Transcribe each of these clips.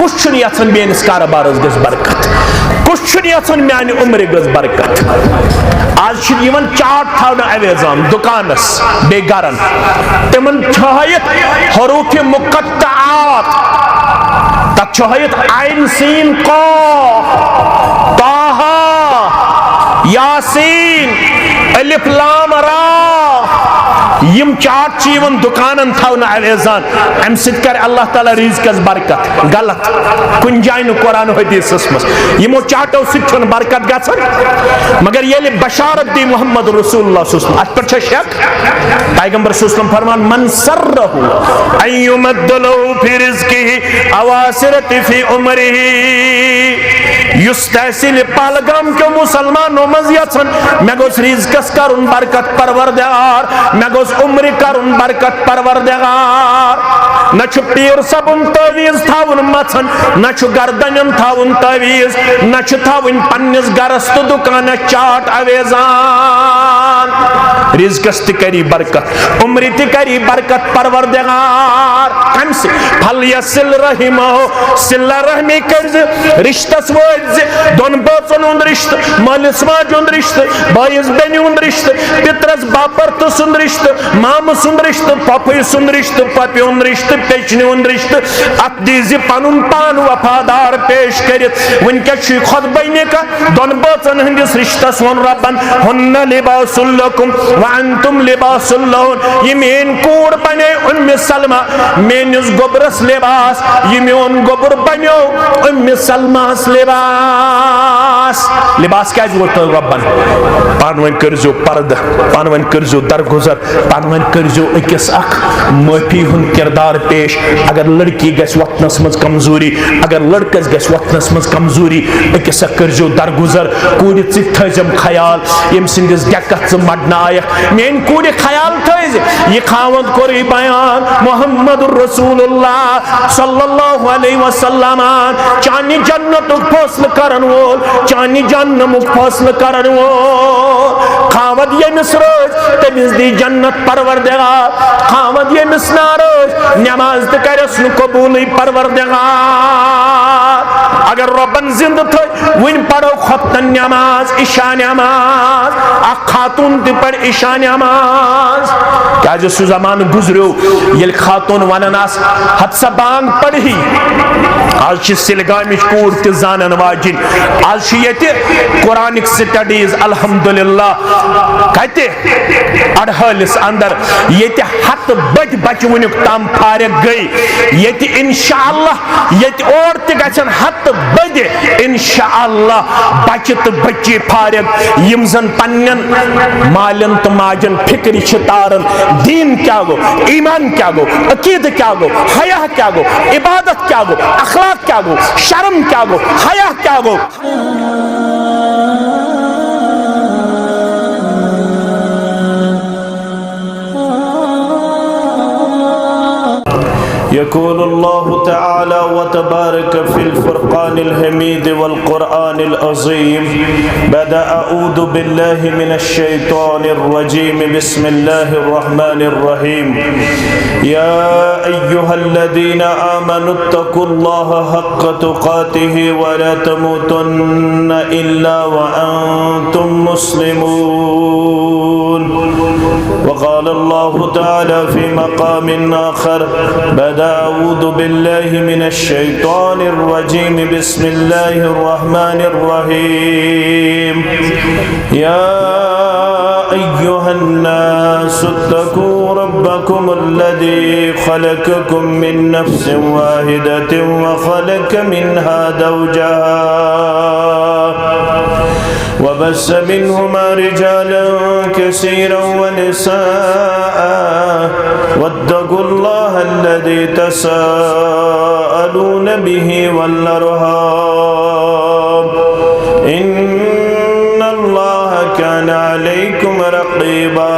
कुछ यन मेनिस कारोबारस गस बरकत, कुछ यन माने उम्र गस बरकत। आज चाट थाना अवेजान दुकानस बे गरन तिमन छायत हरूफ मुकत्ताआत तक छायत आइन सीन क़ाफ ताहा यासीन अलिफ लाम रा यम चाट चीवन दुकानन थावना अवेजान अम सित कर अल्लाह ताला रिज़्क़स बरकत। गलत कुन जाय न कुरान हदीसस मस यमो चाटो सित बरकत गसन मगर ये बशारत दी मोहम्मद रसूलुल्लाह सल्लल्लाहु अलैहि वसल्लम अत पर शक पैगंबर सल्लल्लाहु अलैहि वसल्लम फरमान मन सर्रहु अय्युमद्दलहु फी रिज़्क़िही अवासिरत फी उमरिही युस तहसील पहलगाम के मुसलमानों मज यन मे गोस रिज़्क़स करुन बरकत परवरदिगार, मे गोस उम्र करुन बरकत परवरदिगार। न पीर सबुन तवीज थावन मथन, न गर्दन थावन तवीज, न थावन पन्निस गरस तो दुकान चाट अवेजान। रिज़्क़स तरी बरकत, उम्र तरी बरकत परवरदिगार। कम से फल यसिल रहिमो सिल्ला रहमी कर्ज रिश्तस वज दोन बचन उन रिश्त, मालिस माज उन रिश्त, बाइस बेनि उन रिश्त, पितरस बापर सुन रिश्त, माम सुन रिश्त, पपी सुन रिश्त, पपी उन रिश्त, पेचनी उन रिश्त। अत दीज पनुन पान वफादार पेश करित वनकस खुद बने का दोन बचन हंदिस रिश्तस वन रबन हुन्ना लिबासुल लकुम व अंतुम लिबासुल लहुन। ये मेन कूड़ बने उम्मे सलमा मेनिस गोबरस लिबास, ये मेन गोबर बनो उम्मे सलमास लिबास। लिबास क्या वोत रबन पानवन करजो पर्द, पानवन करजो दरगुजर, पानवन करजो अकिस अख माफी हुन किरदार पेश। अगर लड़की गस वतनस मज कमजोरी, अगर लड़कस गस वतनस मज कमजोरी अकिस करजो दरगुजर। कूड़ थम ख्याल यम सिंदिस डेकत मडनायक मेन कूड़ ख्याल थज ये खावंद कोर बयान मोहम्मद रसूलुल्लाह सल्लल्लाहु अलैहि वसल्लम चानी जन्नतुक फैसला करन वोल, चानी जन्नमुक फैसला करन वोल। खावद यमिस रोज तमिस दी जन्नत परवरदिगार, खावद यमिस ना रोज नमाज त करस नु कबूल परवरदिगार। अगर रबन जिंद थ वन पढ़ो खतन नमाज इशा नमाज आ खातून त पढ़ इशा नमाज। क्या जो सु जमान गुजरो ये खातून वनन आस हद सा बांग पढ़ी। आज सिलगामिच कूड़ त जानन वाजिन, आज ये कुरानिक स्टडीज अल्हम्दुलिल्लाह कते अड़हलिस अंदर ये हत बड़ बच वनुक तम फारिग गई। ये इंशाअल्लाह ये और तन हत बड़ इंशाअल्लाह बच तो बच्चे फारिग यम जन पन्न मालन तो माजन फिक्र तारन। दीन क्या गो, ईमान क्या गो, अकीद क्या गो, हया क्या गो, इबादत क्या गो, अखलाक क्या गो, शर्म क्या गो, हया क्या गो। यक़ूल अल्लाहु तआला व तबारक फिल फ़ुरक़ानिल हमीद वल क़ुरआनिल अज़ीम बदा अऊज़ु बिल्लाहि मिनश शैतानिर रजीम बिस्मिल्लाहिर रहमानिर रहीम या अय्युहल्लज़ीना आमनुत्तक़ुल्लाहा हक़्क़ तुक़ातिहि व ला तमूतुन्ना इल्ला व अंतुम मुस्लिमून। वक़ाल अल्लाहु तआला फ़ी मक़ामिन आख़र बदा अऊज़ु बिल्लाहि मिनश शैतानिर रजीम बिस्मिल्लाहिर रहमानिर रहीम या अय्युहन नास इत्तक़ू रब्बकुमुल्लज़ी ख़लक़कुम मिन नफ़्सिन वाहिदतिन व ख़लक़ मिन्हा ज़ौजहा वबस्स मिन्हुमा रिजालन कसीरन व निसाअ वत्तक़ुल्लाह अल्लज़ी तसाअलून बिही वल अर्हाम इन्नल्लाह काना अलैकुम रक़ीबा।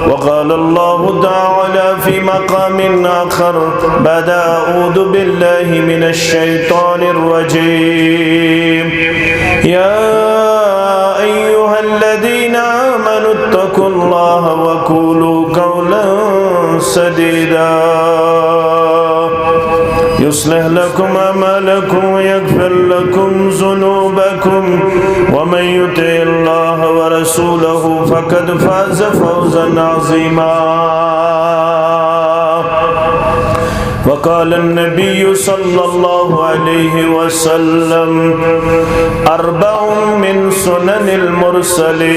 वक़ाल अल्लाहु तआला फ़ी मक़ामिन आख़र बदा अऊज़ु बिल्लाहि मिनश शैतानिर रजीम या अय्युहल्लज़ीना आमनु इत्तक़ुल्लाहा व क़ूलू क़ौलन सदीदा يصلح لكم أعمالكم ويغفر لكم ذنوبكم ومن يطع الله ورسوله فقد فاز فوزا عظيما وقال النبي صلى الله عليه وسلم أربع من سنن المرسلين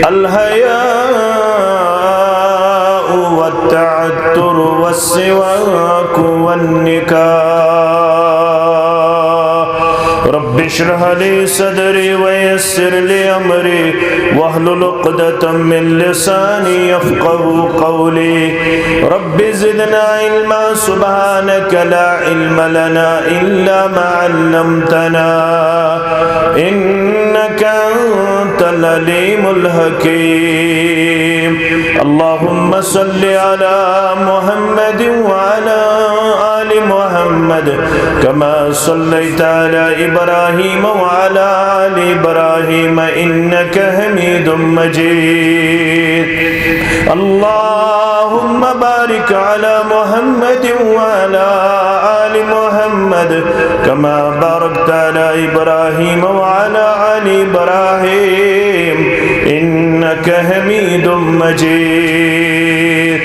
الحياء والتعتر والسواك والنكاح رب اشرح لي صدري ويسر لي أمري واحلل عقدة من لساني يفقه قولي رب زدنا علما سبحانك لا علم لنا إلا ما علمتنا إنك أنت العليم الحكيم اللهم صل على محمد وعلى آل محمد كما صليت على إبراهيم وعلى آل إبراهيم إنك حميد مجيد اللهم بارك على محمد وعلى آل محمد كما باركت على إبراهيم وعلى آل إبراهيم إنك حميد مجيد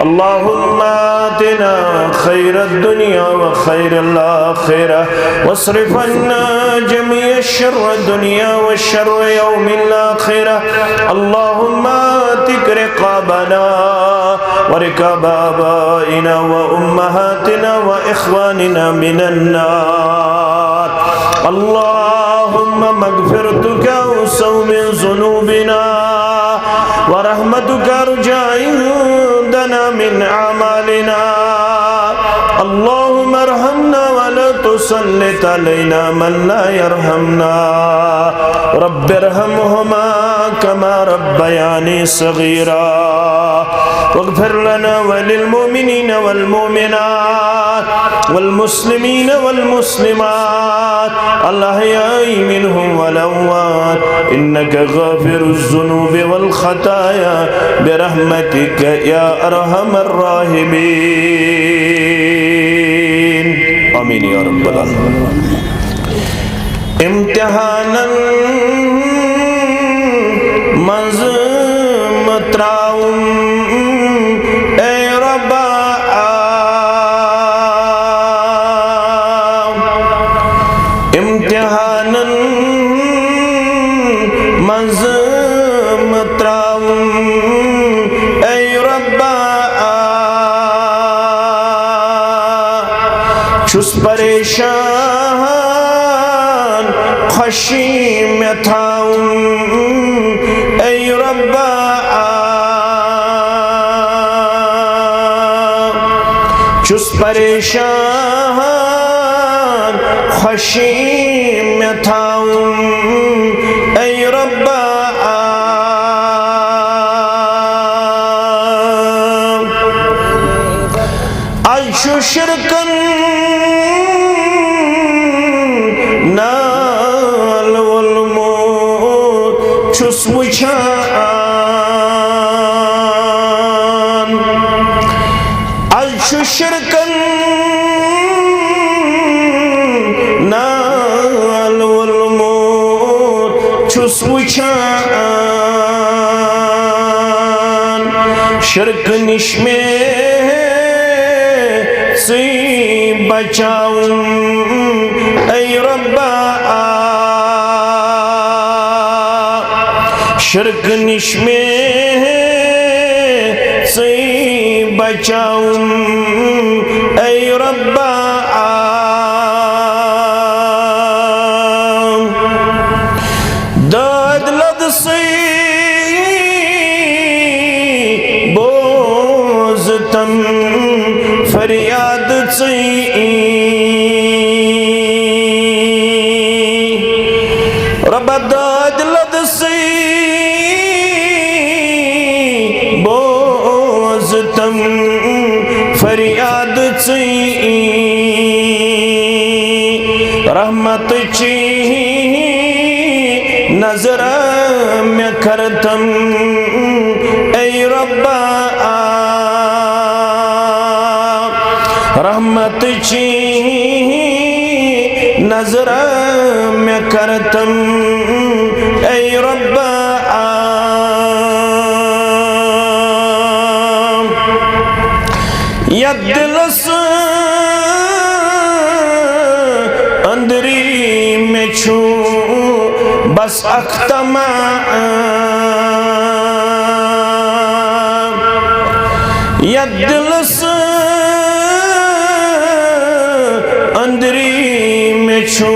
اللهم آتنا خير الدنيا وخير الآخرة واصرف عنا جميع الشر الدنيا والشر يوم الآخرة اللهم آتك رقابنا ورقاب آبائنا وأمهاتنا وإخواننا من النار اللهم مغفرتك أوسع من ذنوبنا ورحمتك أرجى عندنا من أعمالنا اللهم ارحمنا ولا تسلط علينا من لا يرحمنا رب ارحمهما كما ربياني صغيرا واغفر لنا وللمؤمنين والمؤمنات والمسلمين والمسلمات الأحياء منهم والأموات إنك غافر الذنوب والخطايا برحمتك يا أرحم الراحمين آمين يا رب العالمين امتحانا مزمتراؤم اے ربا امتحانا مزمتراؤم اے ربا چھس پریشان خشیم تھاؤں اے ربا چھس پریشان خشیم تھاؤں اے ربا عیش و شرکن نال والموت چھس وچھان عیش و شرکن نال والموت چھس وچھان شرک نش میں سے بچاؤں اے ربا شرک نش میں سے بچاؤں اے ربا داد لد سے بوز تم فریاد سے رب داد لد سے بوز تم فریاد سے رحمت چی نظر میں کرتم اے ربا रहमत ची नजर में करतम ऐ रब्ब या दिलस अंदरी में छू बस अख्तमा या दिलस अंदरी में छू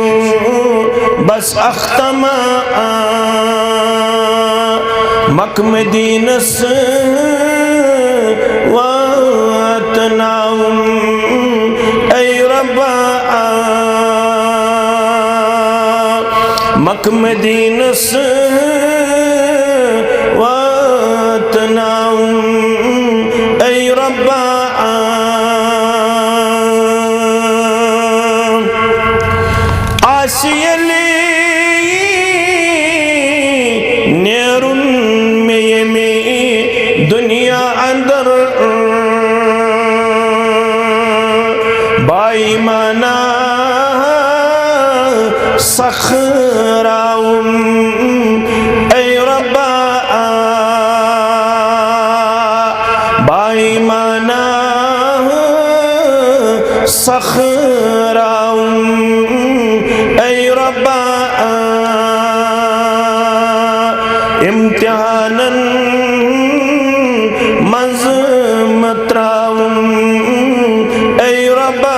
बस अख्तमा मक मदीनस वातनाउम ऐ रब्बा मक मदीनस वातनाउम ऐ रब्बा आसियली नेरुन में ये में दुनिया अंदर बाई माना सखराउम ऐ रब्बा बाई माना सखराउम ऐ रब्बा इम्तिहानन मज मतराउम ऐ रब्बा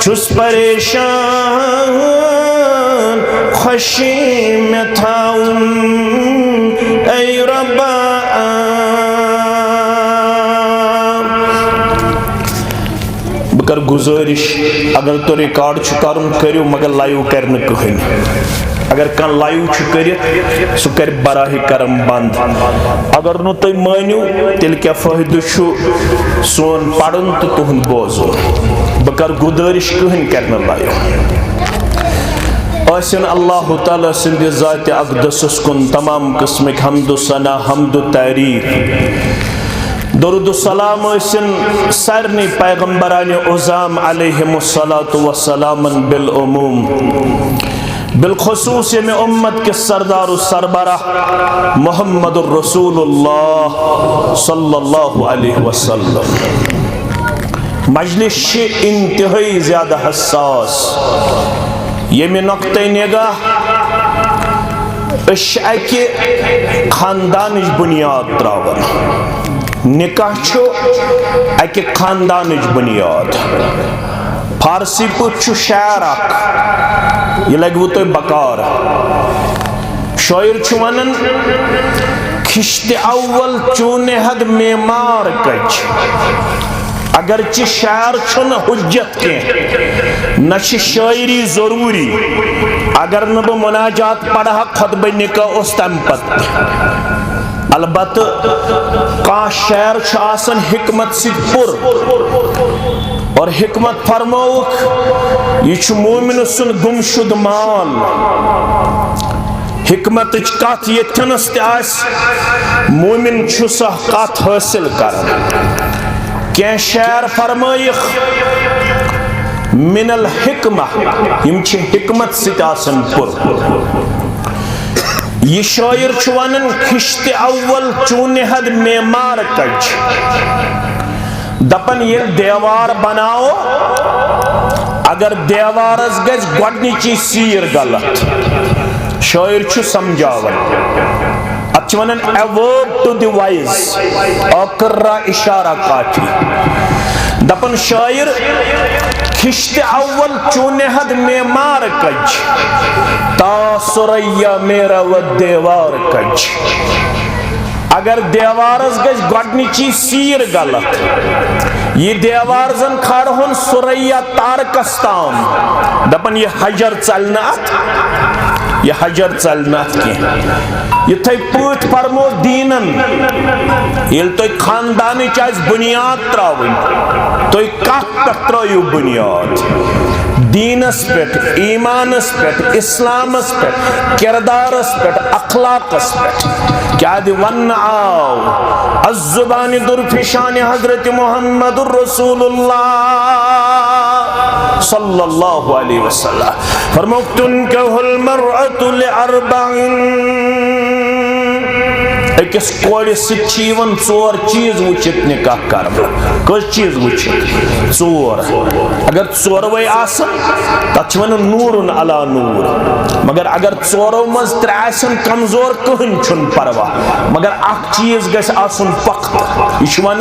छुस परेशान खुशी में थाउम ऐ रब्बा बकर गुजारिश अगर तो रिकॉर्ड करुन करो मगर लाइव करने कहीं अगर कह लाइव कर सह कर बराह करम बंद अगर नु तुम मानियो तेल क्या फायदे सोन पढ़न तो तुहद बोजन बकर गुजारिश कहीं करना लाइव आसन अल्लाह ताला सिंध ज़ात अक़दस कुन तमाम किस्म हम्द सना हम्द तारीफ दरुद सलाम आसन सारनी पैगंबरान उज़ाम अलैहिमुस्सलातु वस्सलाम बिल उमूम बिलखुसूस में उम्मत के सरदार सरबराह मुहम्मदुर रसूलुल्लाह सल्लल्लाहु अलैहि वसल्लम मजलिस इंतहाई ज्यादा हसास ये में नुक्ते निगाह अके खानदान बुनियाद त्रावन निकाह अके खानदान बुनियाद फारसी पे शायर यह लगे वो तो बकार शायर वनन खिश्त अव्वल चूने हद मेमार कच अगरचे शायर हुज्जत के न शायरी जरूरी अगर न बह मुनाजात पढ़ा खुतबे निकाह उस तम पत अलबत का शायर आसन हिकमत सिपुर और हिकमत फरमौक यह मोमिन सुन गुमशुद माल हिकमत कथ यथनस मोमिन सह कथ हासिल कर क्या शायर फरमाइख मिनल हिकमा यम हिकमत सितासन पुर यह शायर वनन खिश्त अव्वल चूने हद मेमार कच दपन ये देवार बनाओ अगर देवारस गज गोडनिची सीर गलत शायर समझावन अचवनन अवर्ब टू द वाइज अकर्रा इशारा काफी दपन शायर खिश्त अव्वल चूने हद मेमार कज तासुरैया मेरा व देवार कज अगर देवारस गज गोडनिची सीर गलत ये देवार जन खड़ होन सुरैया तारकस ताम दपन ये हजर चलना यह हजर चलना इत पट फरमो दीनन ये तुम खानदान बुनियाद त्रावन तुम कत पे त्रयु बुनियाद दीनस पे, ईमानस पे, इस्लामस पे, किरदारस पे, अखलाकस पे क्या वन आओ अज़्ज़ुबानी दुर्फिशान हज़रत मुहम्मदुर रसूलुल्लाह सल्लल्लाहु अलैहि वसल्लम फरमातुन कहल मरअतु लिअरबाइन अकिस कोड़ चोर चीज वुचित निकाह कर कस चीज वुचित चोर अगर चोरवे तथ वन नूरुन अला नूर मगर अगर चोरो मज त्रेसन कमजोर कहन परवा मगर अख चीज गस आसन पख्त यह वन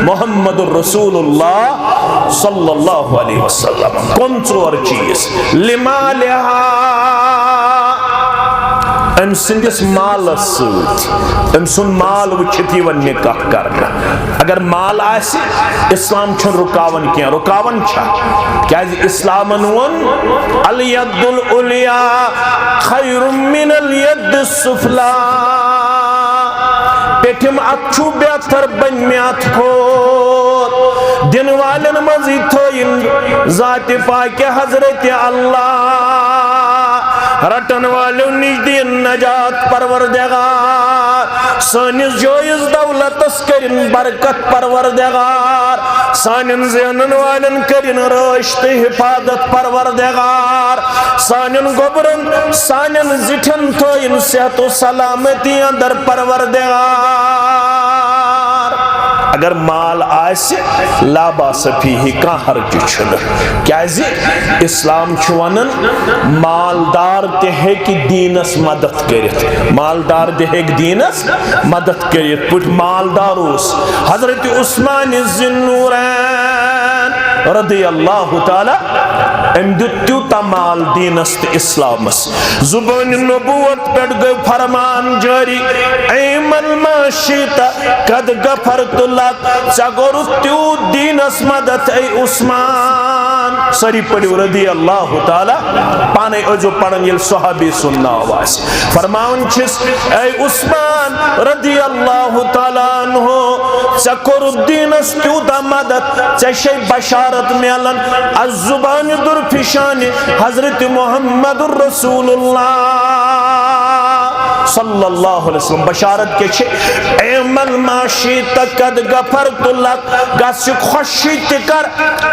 मुहम्मदुर रसूलुल्लाह सल्लल्लाहु अलैहि वसल्लम कौन चोर चीज लिमा लिहा अम सिंदिस मालस अम सुन माल वुचित यवन निकाह करना अगर माल आसे इस्लाम छ रुकावन क्या रुकावन छ क्या इस्लामन वन अल यदुल उलिया खैरुम मिनल यद सुफला पेठिम अच्छू बेहतर बन म्याथ खोर दिन वालन मजी थोइन जात पाक हजरत अल्लाह रटन वालों निजदीन नजात परवरदिगार सानिस जोइस दौलतस करिन बरकत परवरदिगार सानिन ज़ेनन वालन करिन रश्त हिफाजत परवरदिगार सानिन गोबरन सानिन जिठन थोइन सेहत सलामती अंदर परवरदिगार अगर माल आसे लाबा सफी कह हर्ज क्या इस्लाम वनन मालदार ते दीनस मदद कर मालदार ते दीनस मदद कर पुट मालदार हजरत उस्मान ज़ुन्नूरैन रदी अल्लाह ताला अम दूता माल दीनस तो इस्लामस जुबान नबूवत पे गई फरमान जारी ऐमल माशीता कद गफरतुल्लाह चगोरु त्यू दीनस मदद ऐ उस्मान सरी पढ़ो रदी अल्लाह ताला पाने अजो पढ़न ये सहाबी सुनना आवाज फरमान छिस ऐ उस्मान रदी अल्लाह ताला अन्हो चकोरु दीनस त्यू दा मदद चशे बशारत मेलन अज़्ज़ुबान दुर्फिशान हजरत मुहम्मदुर रसूलुल्लाह सल्लल्लाहु अलैहि वसल्लम बशारत के छे ऐमल माशी तकद गफरतुल्लाह गस खुशी तिकर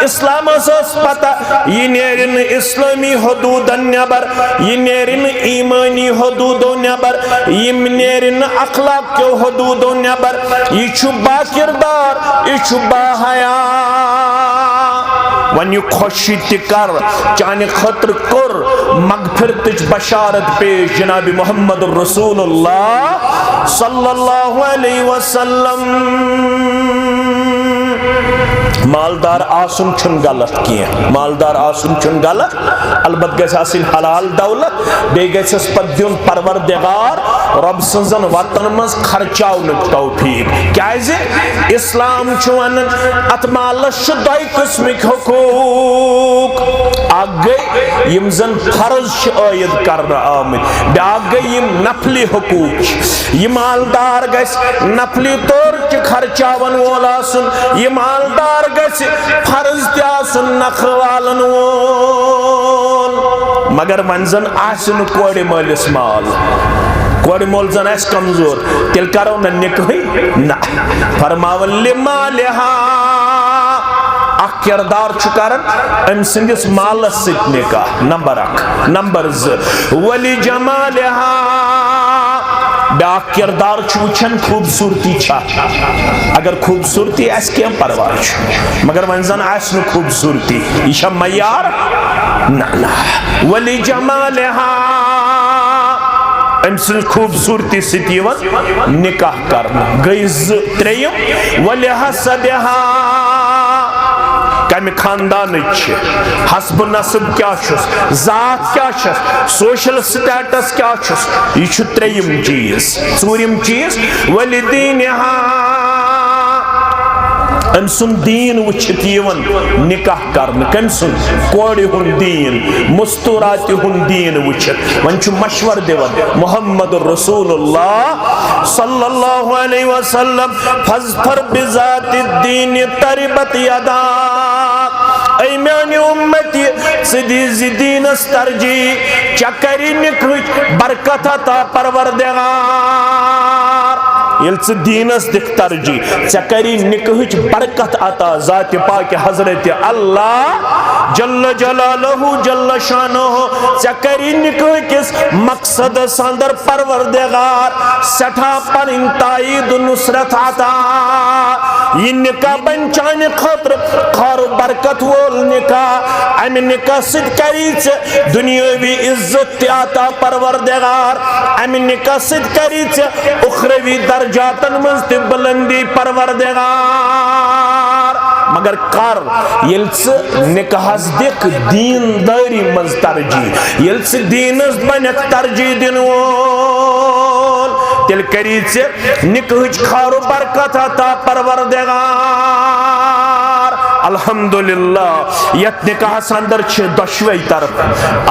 इस्लाम सस पता ये नेरिन इस्लामी हदूदन नबर ये नेरिन ईमानी हदूदो नबर ये नेरिन अखलाक के हदूदो नबर ये छु बा किरदार ये छु बा हया वन यु खुशी तिकर चाने खतर कर मगफिरत बशारत पेश जनाब मुहम्मद रसूलुल्लाह सल्लल्लाहु अलैहि वसल्लम मालदार आसुन छुन गलत किया मालदार आसुन छुन गलत अलबत गस आसिन हलाल दौलत बे गस पद्युन परवरदिगार रब सजन वतन मज खर्चावन तौफीक क्याजे इस्लाम छु वनन अत मालस छु दय किस्मिक हुकूक आगे यम जन फर्ज छु आयद करना आमद ब्यागे यम नफली हुकूक ये मालदार गस नफली तौर च खर्चावन वोल आसुन ये मालदार गस फर्ज त्यासुन नखवालन वोल मगर मंजन आसन कोड़े मालिस माल कोड़े मोल जन आस कमजोर तिल करो न निकही ना फरमावन लिमा लिहा किरदार चुकारन अम सिंदिस मालस सित निकाह नंबर 1 नंबर 2 वली जमालिहा ब्या किरदार वुचन खूबसूरती छा अगर खूबसूरती आस क्या परवाह मगर वन जन आस न खूबसूरती यह मयार ना ना वली जमालिहा अम सं खूबसूरती सत निकाह करना गई 3 वली हसबिहा कम खानदान हसब नसब क्या जात क्या सोशल स्टेटस क्या यह 3 चीज 4 चीज वलिदीन अम सुन दीन वुचित निकाह करन कम सुन कोड़ि हुन दीन मुस्तूरात हुन दीन वुचित वन मशवर दिवन मुहम्मद रसूलुल्लाह सल्लल्लाहु अलैहि वसल्लम फज़फर बिज़ाति दीन तरिबत यदा ऐ ऐ म्याने उम्मती दी दीनस तरजीह चकरी निकहच बरकत अता परवरदिगार येल दीनस दिख तरजीह चकरी निकहच बरकत अता ज़ात पाक हजरत अल्लाह जल्ल जलालहु जल्ल शानहु चकरी निकह किस मकसद संदर परवरदिगार सठा पनिन ताईद नुसरत अता ये निकाह बन चाने खतर खार बरकत वोल निकाह अम निकाह सिद करी दुनियावी इज्जत अता परवरदिगार अम निकाह सिद करी उखरवी दर्जातन मज ते बुलंदी परवरदिगार मगर कर येल निकाहस दिक दीनदारी मज तरजीह येल दीनस बनक तरजीह दिन वोल तेल करी निकाहच खारो बरकत अता परवरदिगार अल्हम्दुलिल्लाह यत निकाहस अंदर दशवे तरफ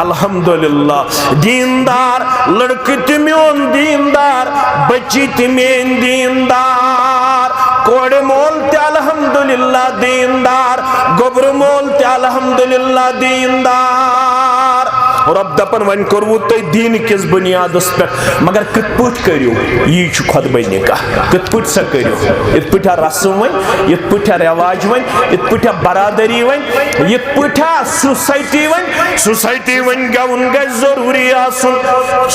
अल्हम्दुलिल्लाह दीनदार लड़की तमेन दीनदार बच्ची तमेन दीनदार कोड़ मोल ते अल्हम्दुलिल्लाह दीनदार गोबर मोल ते अल्हम्दुलिल्लाह दीनदार रब दपन वन करवु तुम दीन किस बुनियाद पे मगर कत पट करो यह खुतबे निकाह कत पट सा करो इत पठा रस्म वन इत पठा रिवाज वन इत पठा बरादरी वन इत पठा सोसाइटी वन गवन ग जरूरी आसन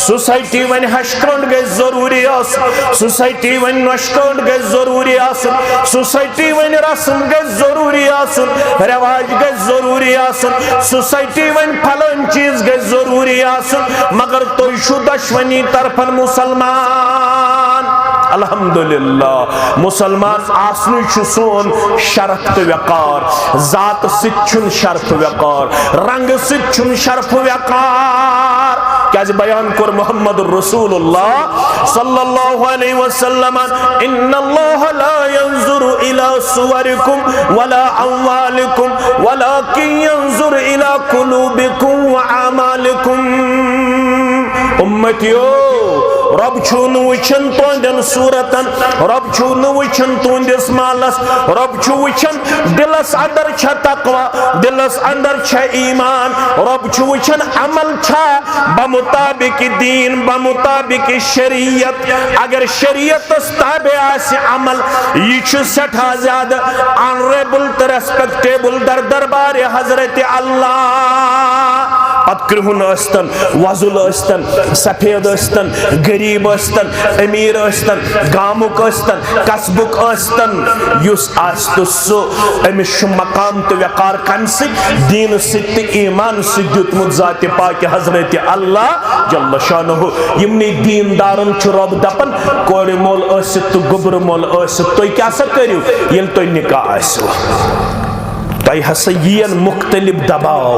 सोसाइटी वन हशकंड ग जरूरी आसन सोसाइटी वन नशकंड ग जरूरी आसन सोसाइटी वन रस्म ग जरूरी आसन रिवाज ग जरूरी आसन सोसाइटी वन फलन चीज ग जरूरी आसन मगर तो दशवनी तरफन मुसलमान अल्हम्दुलिल्लाह मुसलमान आसन सोन शरफ तो वकार जात सिन शरफ वकार रंग सिन शरफ वकार क्या बयान कर मोहम्मद रसूलुल्लाह सल्लल्लाहु अलैहि वसल्लम इन्नल्लाह ला यंजुरु इला सुवरिकुम वला अमवालिकुम वलाकिन यंजुरु इला कुलूबिकुम व आमालिकुम उम्मतियो रब छुन वचन तुंदन सूरतन रब छुन वचन तुंदिस मालस रब छु वचन दिलस अंदर छ तकवा दिलस अंदर छ ईमान रब छु वचन अमल छ बमुताबिक दीन बमुताबिक शरीयत अगर शरीयत ताबे आसे अमल यह छु सठा ज्यादा ऑनरेबल तो रेस्पेक्टेबल दर दरबार हजरत अल्लाह पत्कृहुन अस्तन वजुल अस्तन सफेद अस्तन गरीब अस्तन अमीर अस्तन गामुक अस्तन कस्बुक अस्तन युस आस्त सो अमिश मकाम तो वकार कम से दीन सित ईमान सिद्युतमुत जात पाक हजरत अल्लाह जल्ल शानहु यमने दीनदारन छु रब दपन कोड़ मोल असित तो गुबर मोल असित तो क्या सा करियो येल तो निकाह आसो तय हसा यन मुख्तलिफ दबाव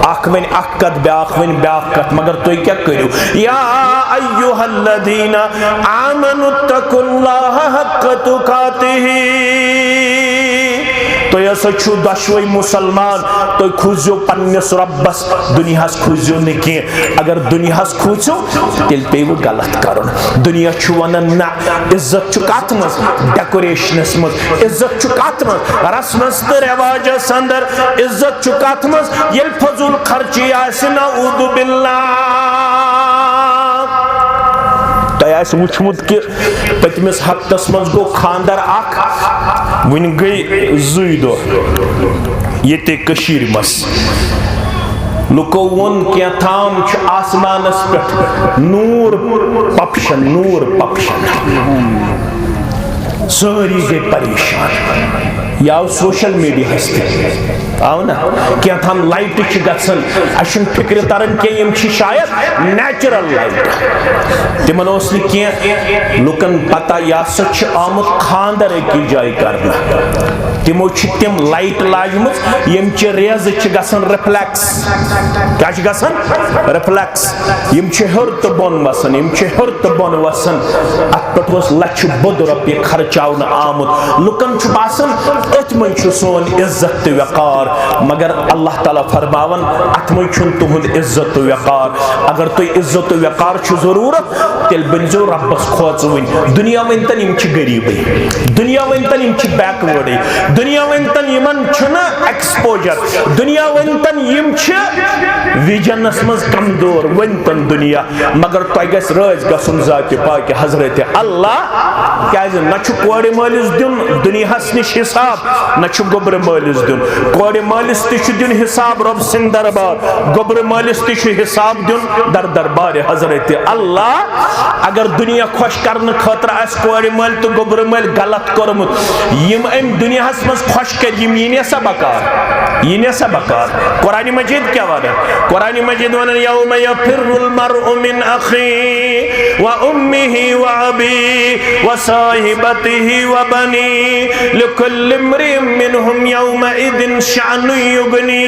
अख वन अख कत ब्याख वन ब्याख कत मगर तुम क्या करो या अय्युहल्लज़ीना आमनु तकुल्लाह हक्क तुकातिही तो ऐसा छु दशवे मुसलमान तो खुजो पन्नस रब्बस दुनियास खुजो नहीं अगर दुनियास खुजो तेल पे वो गलत करुन दुनिया छु वनन ना इज्जत छु कत मज डेकोरेशनस मज इज्जत छु कत मज रस्मस तो रिवाजस अंदर इज्जत छु कत मज येल फजूल खर्ची आसे नऊदु बिल्लाह तयास वुचमुत कि पतमिस हफ्तस मज गो खानदार अख वन गई जुई दो ये कशीर मस लुको वोन क्या थाम आसमानस पे नूर पपशन सारी गई परेशान याव सोशल मीडिया हस्ते आव ना क्या थाम लाइट गसन अशन फिक्र तरन के शायद नेचुरल लाइट तिमन क्या लुकन पता या सच आमुत खानदर एक जाय करना तिमो तिम लाइट लाजम यम रेज गसन रिफ्लेक्स क्या गसन रिफ्लेक्स यम हर तो बोन वसन यम हर तो बोन वसन अत पे लच बोद रुपये खर्चावन आमुत लुकन बासन अत मन सोन इज्जत तो वकार मगर अल्लाह ताला फरमावन अत मन तुहद इज्जत तो वकार अगर तुम इज्जत तो वकार जरूरत तेल बनो रब्बस खोचवन दुनिया वन तन गरीबी दुनिया वन तन बैकवर्ड दुनिया वनतन यमन छुना एक्सपोजर दुनिया वनतन यम छ विजनस मज कमजोर वनतन दुनिया मगर तय गस राज गसुन जात पाक हजरत अल्लाह क्या न कोड़े मालिस दिन दुनियास निश हिसाब न गोबर मालिस दिन कोड़े मालिस दिन हिसाब रब सिंह दरबार गोबर मालिस हिसाब दिन दर दरबार हजरत अल्लाह अगर दुनिया खुश करने खतर कोड़े माल तो गोबर माल गलत कर्मुत यम अम दुनियास मज खुश कर यह सा बकार कुरान मजीद क्या वादा कुरान मजीद वन यौम यफिरुल मर्उ मिन अखी व उम्मिही व अबी व साहिबतिही व बनी लिकुल्लि इम्रिइन मिनहुम यौमइदिन शअनु युगनी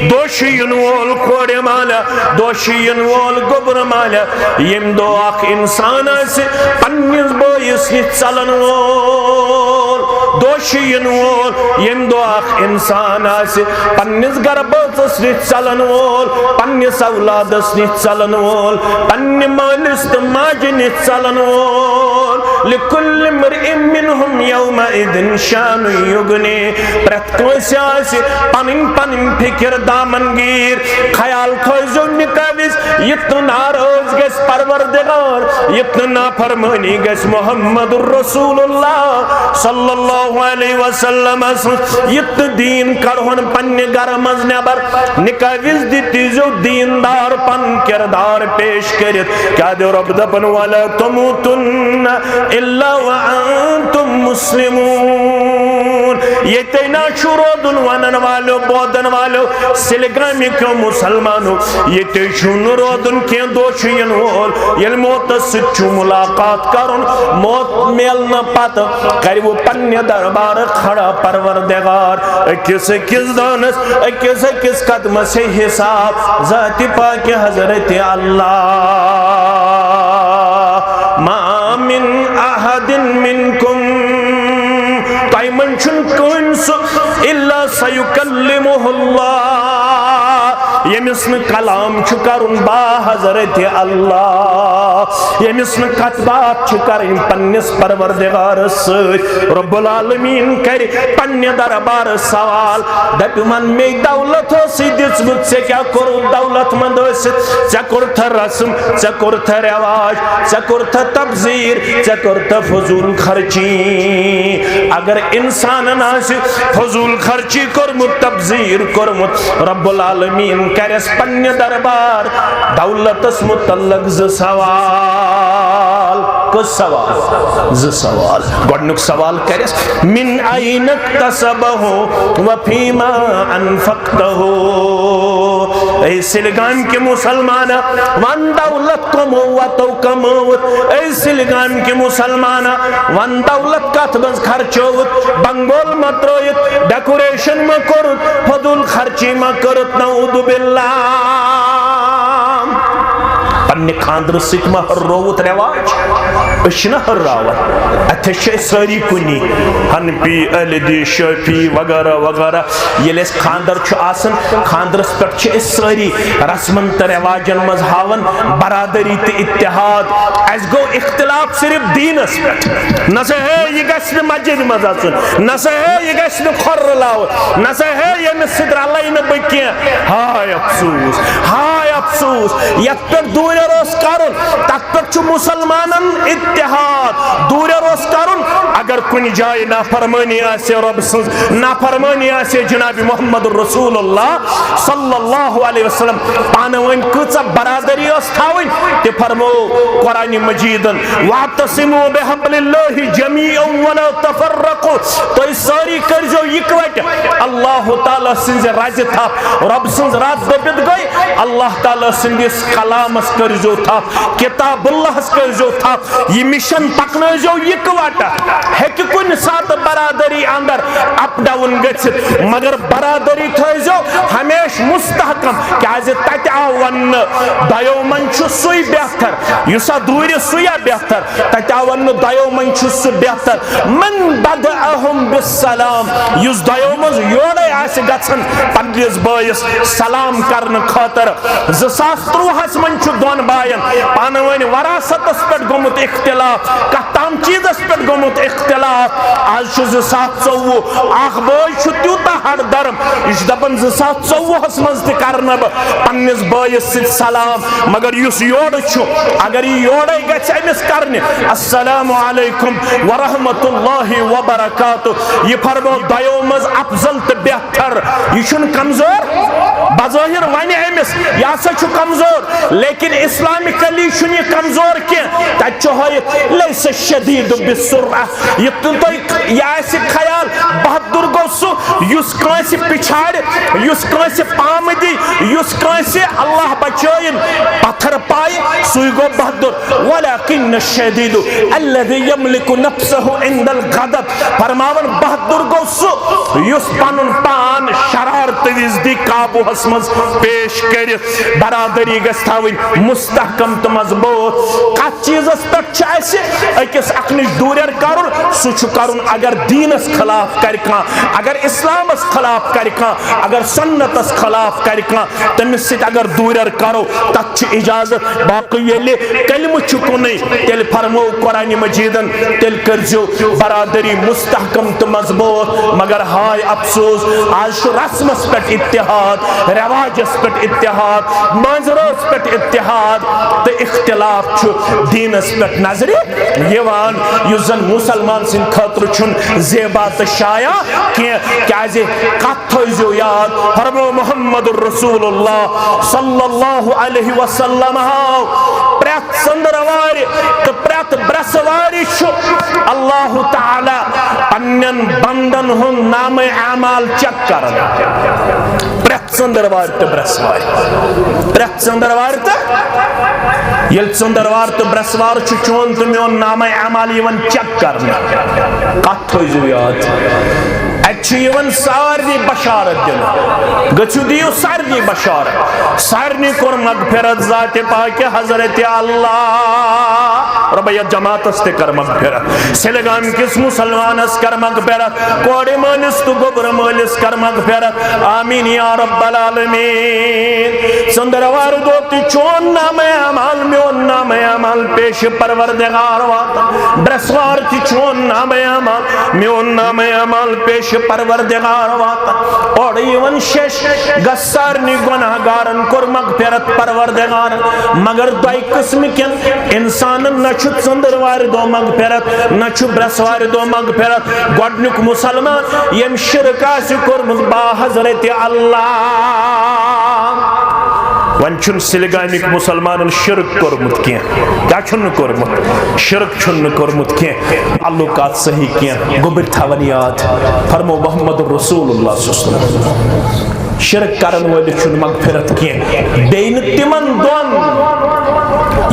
दोषियन वोल कोड़े माला दोषियन वोल गोबर माला यम दो अख इंसान से पन्निस बोयस निश चलन वोल दोषियन वोल यम दो अख इंसान से पन्निस गरबस निश चलन वोल पन्निस औलादस निश चलन वोल पन्नि मालिस तो माज निश चलन वोल लिकुल्लि इम्रिइन मिनहुम यौमइदिन शानु युगनी प्रत कंस आसि पनिन पनिन फिक्र दामनगीर ख्याल थोजो निकविस यत्न नाराज गस परवरदिगार यत्न नाफरमानी गस मुहम्मदुर रसूलुल्लाह सल्लल्लाहु अलैहि वसल्लम यत्न दीन करहन पन्ने घर मज नेबर निकविस दितिजो दीनदार पन किरदार पेश करित क्या दो रब दपन वाला तमुतुन इल्ला व अंतुम मुस्लिमून ये तेना शुरोदुन वनन वालो बोदन वालो सिलगामी क्यों मुसलमानो ये तेशुन रोदुन के दोषियन वोल यल मौत सिच्चु मुलाकात करुन मौत मेल न पात कर वो पन्ने दरबार खड़ा परवरदिगार किस दानस किस कदम से हिसाब जाति पाक हजरत अल्लाह मा मिन अहदिन मिनकुम ताइमन छुन कुंस इल्ला सयुकल्लिमुहुल्लाह यमिस न कलाम छु करुन बा हजरत अल्लाह यमिस न कतबात छु करन पन्निस परवरदिगार सत रब्बुल आलमीन कर पन्ने दरबार सवाल दपमन मे दौलत हो दिसमुत से क्या करू दौलत मंद से कुर्थ रस्म से कुर्थ रिवाज से कुर्थ तबजीर से कुर्थ फजूल खर्ची अगर इंसान नास फजूल खर्ची करमुत तबजीर करमुत रब्बुल आलमीन करस पन्ने दरबार दौलतस मुतल्लक ज सवाल कस सवाल ज सवाल गोडनुक सवाल करस मिन अयन तसबहु व फीमा अनफक्तहु ए सिलगाम के मुसलमान वन दौलत कमो व तो कमोत ए सिलगाम के मुसलमान वन दौलत कथ बस खर्चोत बंगोल मत्रोयत डेकोरेशन म करत फजूल खर्ची म करत नऊदु बिल्लाह पन्ने खानदर सित म रोवत रिवाज अशन हर्रावन अथ सारी कुनी हनफी अलदी शफी वगैरह वगैरह ये खानदर खानदरस पे सारी रस्मन तो रिवाजन मज हावन बरादरी तो इत्तेहाद अस गो इख्तिलाफ सिर्फ दीनस पे न है यह गि मस्जिद मज न है यह गि खुर्र लाव न है यमिस सत रल न बह कह हाय अफसूस यथ पे दूर करुन तथ पे मुसलमानन इत्तेहाद दूर करुन अगर कुन जाय नाफरमानी आसे रब सज नाफरमानी आसे जनाब मोहम्मद रसूलुल्लाह सल्लल्लाहु अलैहि वसल्लम पान वन कचा बरादरी थावन ते फरमो कुरान मजीदन वातसिमु बिहब्लिल्लाहि जमीअन वला तफर्रकु तो सारी करजो इकवट अल्लाह ताला सिंज राज था रब सिंज रात दबित गई अल्लाह ताला सिंदिस कलामस करजो था किताबुल्लाह करजो था ये मिशन पकनजो इकवट हेक कुन सात बरादरी अंदर अप डाउन गछित मगर बरादरी थजो हमेश मुस्तहकम क्याज तत आवन दयो मन छु सुई बेहतर युसा दूर सुया बेहतर तत आवन दयो मन छु सु बेहतर मन बदअहुम बिस्सलाम युस दयो मन योड़े आसे गछन पन्निस बायस सलाम करन खातर 2013 मन छु दोन बायन पानवनि वरासतस पेट गोमुत इख्तिलाफ कताम चीजस पेट गोमुत इख्तिलाफ आज छु 2024 आख बाय छु त्यूता हर दरम इस दपन 2024 मज त करन पन्निस बायस सलाम मगर युस योड़ छु अगर योड़ गछ अमिस करने अस्सलामु अलैकुम व रहमतुल्लाहि व बरकातुहू ये फरमो दयो मज अफजल त बेहतर ये छुन कमजोर बज़ाहिर वने अमिस या सा छु कमजोर लेकिन इस्लामिकली छुन ये कमजोर के तत छु होयत लैस शदीद बिसुरअ ये तो या से ख्याल बहादुर गो सु युस कांसे पिछाड़ युस कांसे पाम दी युस कांसे अल्लाह बचाइन पत्थर पाए सुई गो बहादुर वलाकिन शदीद अल्लज़ी यमलिकु नफ्सहु इंदल गदब फरमावन बहादुर गो सु युस पनुन पान शरारत विज दी काबू हसमज पेश कर बरादरी गस्थाविन मुस्तहकम तो मजबूत कत चीजस पे अकिस अखनिश दूर कर सुन अगर दीनस खिलाफ कर अगर इस्लामस खिलाफ कर अगर सन्नतस खिलाफ कर तमिस अगर दूर करो तथ इजाजत बाकी ये कलम चुकुन तेल फरमो कुरान मजीदन तेल करजो बरादरी मुस्तहकम तो मजबूत मगर हाय अफसोस आज रस्मस पे इत्तेहाद रवाजस पे इत्तेहाद मंजरस पे इत्तेहाद तो इख्तिलाफ दीनस पे नजर यवान युस जन मुसलमान सिंद खतर छुन जेबा तो शाया क्या कत थो याद फरमो मुहम्मदुर रसूलुल्लाह सल्लल्लाहु अलैहि वसल्लम प्रत संदरवार तो प्रत ब्रसवारी अल्लाह ताला पन्नन बंदन हुन नाम अमाल चेक कर प्रत संदरवार तो ब्रसवार प्रत संदरवार तो ये संदरवार तो ब्रसवार चोन तो मोन नाम अमाल चेक कर कत थो याद अवन सारे बशारत दिन गु दियो सारे बशारत सारे कोर मगफिरत जात पाक हजरत अल्लाह रबैया जमातस ते कर मगफिरत सिलगाम किस मुसलमानस कर मगफिरत कोड़े मानिस तो गोबर मालिस कर मगफिरत आमीन या रब्बल आलमीन संदरवार दो ती चोन नाम अमाल मोन नाम अमाल पेश परवरदिगार वात ब्रसवार ती चोन नाम अमाल मोन नाम अमाल पेश परवरदिगार वात और इवन शेष गस्सार नि गुनाहगारन कोर मगफिरत परवरदिगार मगर दई किस्म के इंसान न छु संदरवार दो मगफिरत न छु ब्रसवार दो मगफिरत गोडनुक मुसलमान यम शिरक आसि कोरमुत बा हजरत अल्लाह वन छुन सिलगामिक मुसलमान शिरक कोरमुत के क्या छुन कोरमुत शिरक छुन कोरमुत के अल्लुकात सही के गोबिर थावन याद फरमो मोहम्मद रसूलुल्लाह सल्लल्लाहु अलैहि वसल्लम शिरक करन वाले छुन मगफिरत के बेन तिमन दोन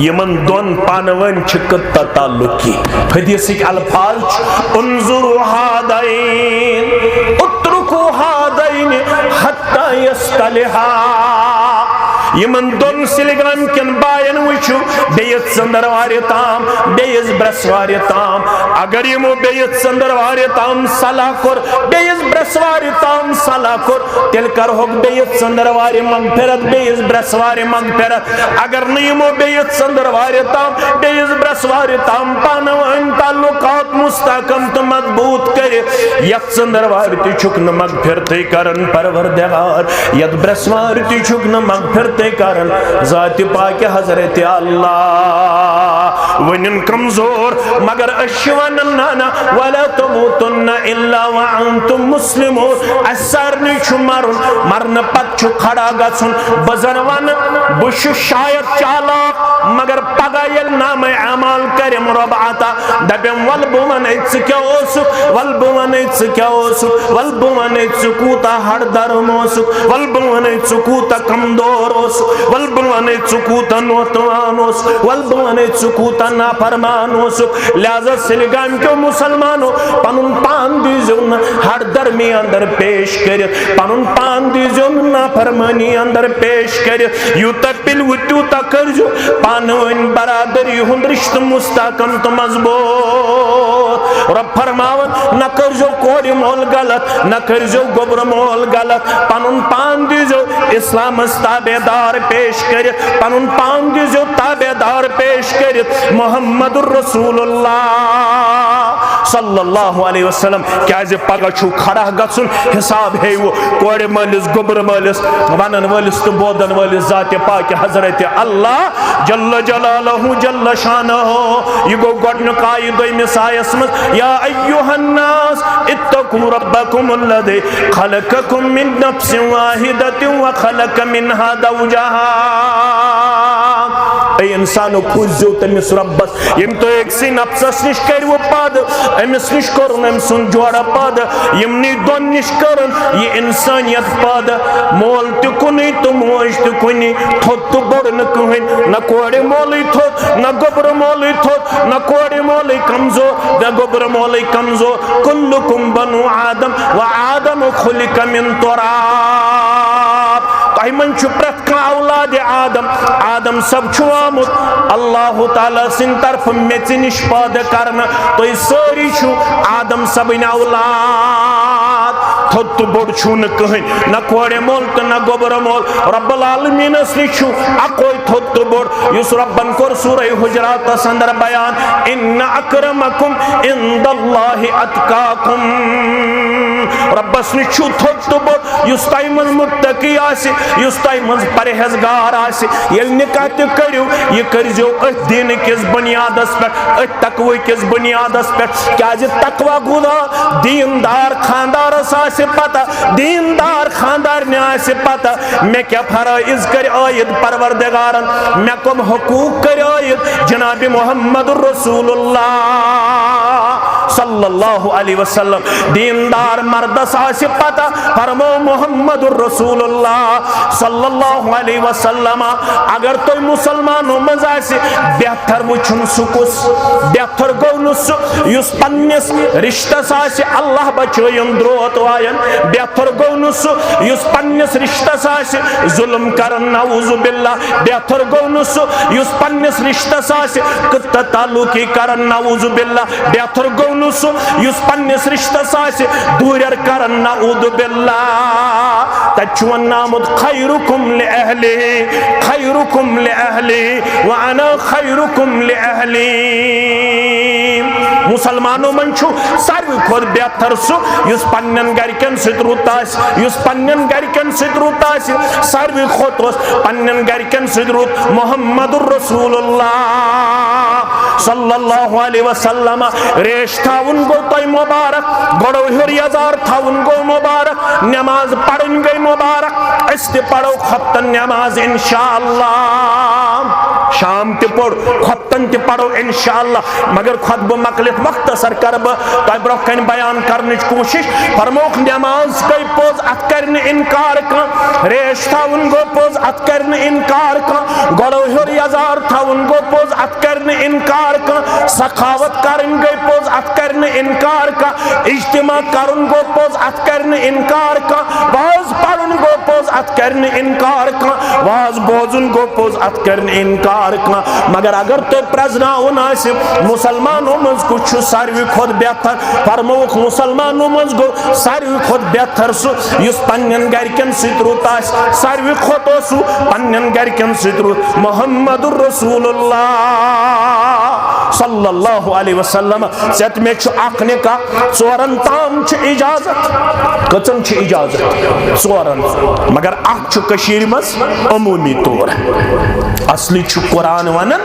यमन दोन पानवन छिकत ताल्लुकी हदीस के अल्फाज उन्जुरु हादैन उत्रुकु हादैन हत्ता यस्तलिहा यमन दोन सिलगाम कन बायन वुचु बेयत संदरवार ताम बेयस ब्रसवार ताम अगर यमो बेयत संदरवार ताम सलाह कोर बेयस ब्रसवार ताम सलाह कोर तेल कर होग बेयत संदरवार मगफिरत बेयस ब्रसवार मगफिरत अगर न यमो बेयत संदरवार ताम बेयस ब्रसवार ताम पानवन ताल्लुकात मुस्तहकम तो मजबूत करे यत संदरवार ति छुक न मगफिरत करन परवरदिगार यत ब्रसवार ति छुक न मगफिरत कारण जात पाक हजरत अल्लाह वनिन कमजोर मगर अशवन नाना वला तमुतुन इल्ला व अंतुम मुस्लिमून असर छु मरुन मरन पत छु खड़ा गछुन बजरवन बुश शायद चालाक मगर पगायल नाम अमाल करे मुरबाता दबम वल बुमन इत्स क्या ओसु वल बुमन इत्स क्या ओसु वल बुमन इत्स कूता हर दरमोसु वल बुमन इत्स कूता कमदोर वल बुमने चुकूता नोतवानोस वल बुमने चुकूता नाफरमानोस लिहाजा सिलगाम के मुसलमानों पनुन पान दी दीजो न हर दरमियान अंदर पेश कर पनुन पान दीजो ना फरमानी अंदर पेश कर यूता पिलवु त्यूता करजो पानवन बरादरी हुंद रिश्त मुस्तकम तो मजबूत रब फरमावन न करजो कोरी मोल गलत न करजो गोबर मोल गलत पनुन पान दीजो इस्लाम ताबेदार पेश कर पनुन पान दीजो ताबेदार पेश कर मुहम्मदुर रसूलुल्लाह सल्लल्लाहु अलैहि वसल्लम क्या पगह छु खड़ा गसुन हिसाब हे वो कोरे मलिस गोबर मलिस वनन वलिस तो बोदन वलिस जाते पाक हजरत अल्लाह जल्ल जलालहु जल्ल शानहु ये गो गडन काय दोइमिस आयस मज या अय्युहन नास इत्तकू रब्बकुम अल्लज़ी खलककुम मिन नफ्सिन वाहिदतिन व खलक मिनहा ज़ौजहा ए इंसानो खुजो तमिस रब्बस यम तो एक सी नफ्सस निश करव पद अमिस निश करन अम सुन जोड़ा पद यम नि दोन निश करन ये इंसानियत पद मोल त कुनी तो मोज त कुनी थोत तो बड़ न कहन न कोड़े मोली थोत न गोबर मोली थोत न कोड़े मोली कमजो न गोबर मोली कमजो कुल्लुकुम बनु आदम व आदम खुलिक मिन तुराब तहमन प्रत का औलाद आदम आदम सब आमुत अल्लाह ताला सिन तरफ मेच निश पैदा करना तो सारी आदम सबन औलाद थोत बोड़ न कहन न कोड़े मोल तो न गोबर मोल रब्बुल आलमीनस निश अकोई थोत बोड़ युस रब्बन कोर सूरह हुजरात अंदर बयान इन्न अक्रमकुम इंदल्लाहि अतकाकुम रब्बस निश थोत बोड़ युस ताई मन मुत्तकी आसि युस ताई मन परहेजगार आसि येल निकाह त करियो ये करजो दीन किस बुनियादस पे तकवे किस बुनियादस पे क्या तकवा गुदा दीनदार खानदार आसे पता दीनदार खानदार ने आसे पता मैं क्या फराइज कर आयद परवरदिगारन मैं कम हुकूक कर आयद जनाब मुहम्मदुर रसूलुल्लाह सल्लल्लाहु अलैहि वसल्लम दीनदार मर्दस आसे पता फरमो मुहम्मदुर रसूलुल्लाह सल्लल्लाहु अलैहि वसल्लम अगर तो मुसलमानों मज आसे बेहतर वुचुन सुकुस बेहतर गौनुस युस पन्निस रिश्तस आसे अल्लाह बचोयन द्रोत वायन बेहतर गौनुस युस पन्निस रिश्तस आसे जुल्म करन नऊज़ु बिल्लाह बेहतर गौनुस युस पन्निस रिश्तस आसे कत ताल्लुकी करन नऊज़ु बिल्लाह बेहतर गौनुस युस पन्निस रिश्तस आसे दूर करन नऊज़ु बिल्लाह तचवन नामुद खैरुकुम ले अहली व अना खैरुकुम ले अहली मुसलमानों मन सारे खुद बेहतर सुस पन्न गरकन सत युस पन्न गरकन सत सारे खुद पन्न गरकन सत मुहम्मदुर रसूलुल्लाह सल्लल्लाहु अलैहि वसल्लम रेश थाउन गो तय मुबारक गड़ो हिर यजार थाउन गो मुबारक नमाज पढ़न गई मुबारक इस्ते पढ़ो खत्तन नमाज इंशाअल्लाह शाम ते पढ़ खत्तन ते पढ़ो इंशाअल्लाह मगर खुतब मकलित वक्त सर कर तय ब्रो कन बयान करने कोशिश फरमोख नमाज कई पोज अत करने इनकार का रेश थाउन गो पोज अत करने इनकार का गड़ो हिर यजार थाउन गो पोज अत करने इनकार का सखावत करन गई पोज अत करने इनकार का इज्तिमा करन गो पोज अत करने इनकार का वाज पढ़न गो पोज अत करने इनकार का वाज बोजुन गो पोज अत करने इनकार का मगर अगर तो प्रजनाउन आसे मुसलमानों मज कुछ सारवी खुद बेहतर फरमोख मुसलमानों मज गो सारवी खुद बेहतर सु युस पन्नन गरकन सत रुत आस सारवी खुद सु पन्नन गरकन सत रुत मुहम्मदुर रसूलुल्लाह सल्लल्लाहु अलैहि वसल्लम सत में अख निकाह चोरन ताम इजाजत कचन इजाजत चोरन मगर अख कशीर मज अमूमी तौर असली कुरान वनन